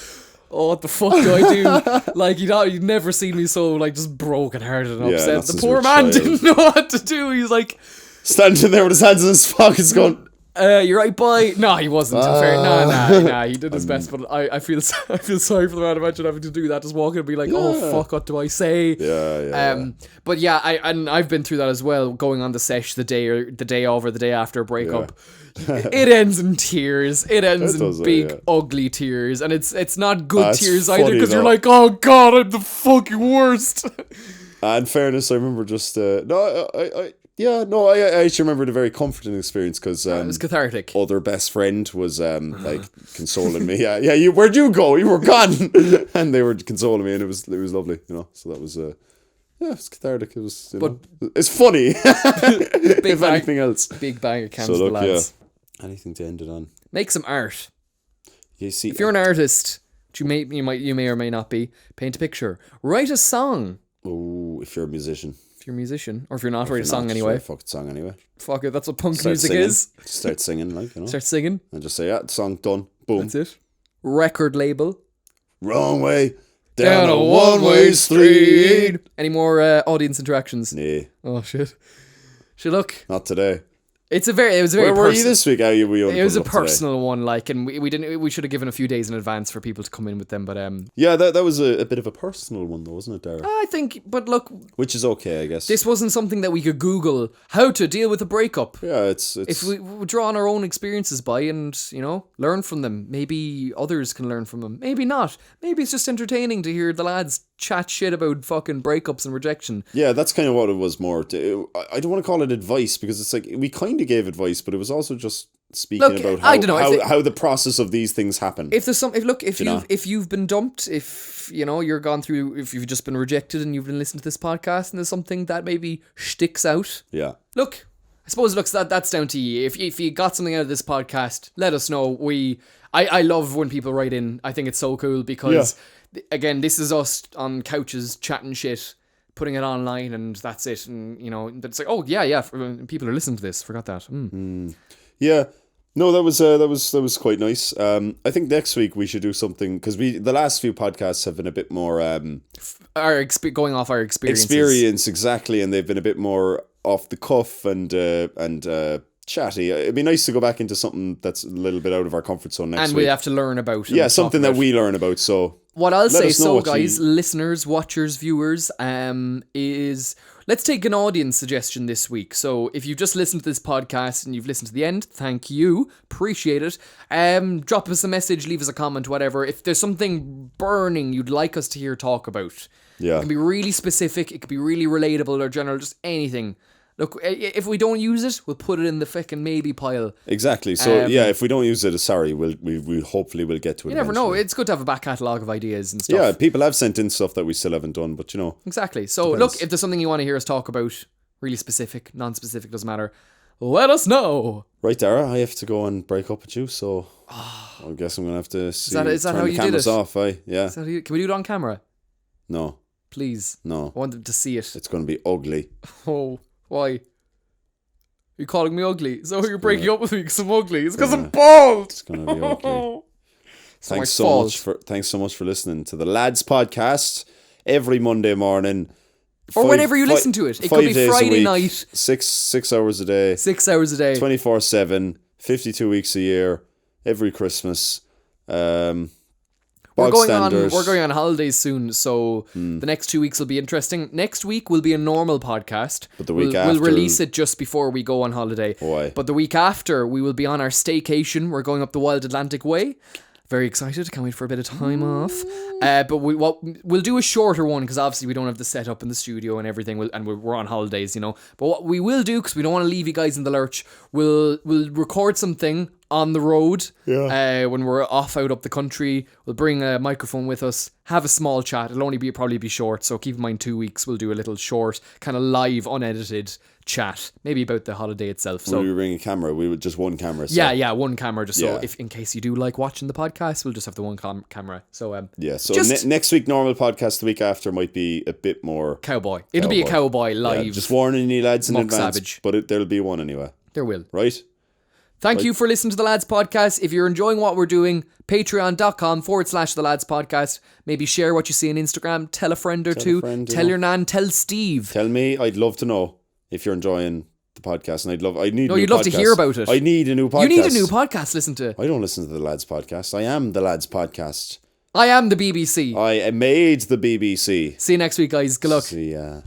oh, what the fuck do I do? You'd never seen me so just broken-hearted and upset. The poor man didn't know what to do. He was like standing there with his hands in his pockets going, you're right, boy. No, he wasn't. Nah, he did his best, but I feel sorry for the man. Imagine having to do that, just walking and be like, oh fuck, what do I say? But I've been through that as well, going on the sesh the day of or the day after a breakup. It ends in tears. It ends in big ugly tears, and it's not good tears either, because you're like, oh god, I'm the fucking worst. In fairness, I remember just I actually remembered a very comforting experience, because it was cathartic. Other best friend was consoling me. Where'd you go? You were gone. And they were consoling me, and it was lovely, So that was it's cathartic. It was, it's funny. If anything else, big bang of cans for lads. Anything to end it on. Make some art. You see, if you're an artist, you may or may not be, paint a picture, write a song. Oh, if you're a musician. If you're a musician, or if you're not, write a song anyway. Fuck the song anyway. Fuck it, that's what punk music is. Start singing, Start singing. And just say, song done. Boom. That's it. Record label. Wrong way. Down a one-way street. Any more audience interactions? Nah. Oh shit. Look. Not today. It was very. Where were you this week? It was a personal one, and we should have given a few days in advance for people to come in with them, but that was a bit of a personal one though, wasn't it, Daragh? I think, but look, which is okay, I guess. This wasn't something that we could Google how to deal with a breakup. Yeah, it's if we draw on our own experiences and learn from them. Maybe others can learn from them. Maybe not. Maybe it's just entertaining to hear the lads chat shit about fucking breakups and rejection. Yeah, that's kind of what it was more. I don't want to call it advice, because it's like we kind of gave advice, but it was also just speaking about how the process of these things happen. If there's if you've been dumped, if you're gone through, if you've just been rejected and you've been listening to this podcast and there's something that maybe sticks out. Yeah. Look, I suppose that's down to you. If you got something out of this podcast, let us know. I love when people write in. I think it's so cool because again, this is us on couches chatting shit, putting it online, and that's it. And it's like, oh yeah, people are listening to this. Forgot that. Yeah, no, that was quite nice. I think next week we should do something, because the last few podcasts have been a bit more going off our experiences. Experience, exactly, and they've been a bit more off the cuff and chatty. It'd be nice to go back into something that's a little bit out of our comfort zone next week. And we have to learn about. Yeah, something that we learn about. So what I'll say, guys, listeners, watchers, viewers, is let's take an audience suggestion this week. So if you've just listened to this podcast and you've listened to the end, thank you, appreciate it. Drop us a message, leave us a comment, whatever. If there's something burning you'd like us to hear talk about, it can be really specific, it could be really relatable or general, just anything. Look, if we don't use it, we'll put it in the fucking maybe pile. Exactly. So if we don't use it, sorry, we hopefully will get to it. You never know. It's good to have a back catalogue of ideas and stuff. Yeah, people have sent in stuff that we still haven't done, but Exactly. So look, if there's something you want to hear us talk about, really specific, non-specific, doesn't matter, let us know. Right, Daragh, I have to go and break up with you, so I guess I'm gonna have to see. Is that how you did it? Off, yeah. Can we do it on camera? No. Please. No. I want them to see it. It's gonna be ugly. Oh, why? Are you calling me ugly? So you're breaking up with me because I'm ugly? It's because I'm bald. It's gonna be ugly. Thanks so much for listening to the Lads Podcast every Monday morning. Or whenever you listen to it. It could be Friday night. 6 hours a day. 6 hours a day. 24/7. 52 weeks a year. Every Christmas. We're going on holidays soon, so the next 2 weeks will be interesting. Next week will be a normal podcast. But the week after, we'll release it just before we go on holiday. Why? But the week after, we will be on our staycation. We're going up the Wild Atlantic Way. Very excited. Can't wait for a bit of time off. But we'll do a shorter one because obviously we don't have the setup in the studio and everything. We're on holidays, But what we will do, because we don't want to leave you guys in the lurch, we'll record something on the road. Yeah. When we're off out up the country, we'll bring a microphone with us. Have a small chat. It'll only probably be short. So keep in mind 2 weeks. We'll do a little short, kind of live, unedited chat, maybe about the holiday itself. So we bring a camera. We would just one camera. So. Yeah, one camera. Just so if in case you do like watching the podcast, we'll just have the one camera. So So next week normal podcast. The week after might be a bit more cowboy. It'll be a cowboy live. Yeah, just warning you lads in advance. Savage. But there'll be one anyway. There will. Right. Thank you for listening to the Lads Podcast. If you're enjoying what we're doing, patreon.com/the Lads Podcast. Maybe share what you see on Instagram. Tell a friend or two. Tell your nan. Tell Steve. Tell me. I'd love to know if you're enjoying the podcast, and you'd love to hear about it. I need a new podcast. You need a new podcast to listen to. I don't listen to the Lads Podcast. I am the Lads Podcast. I am the BBC. I made the BBC. See you next week, guys. Good luck. See ya.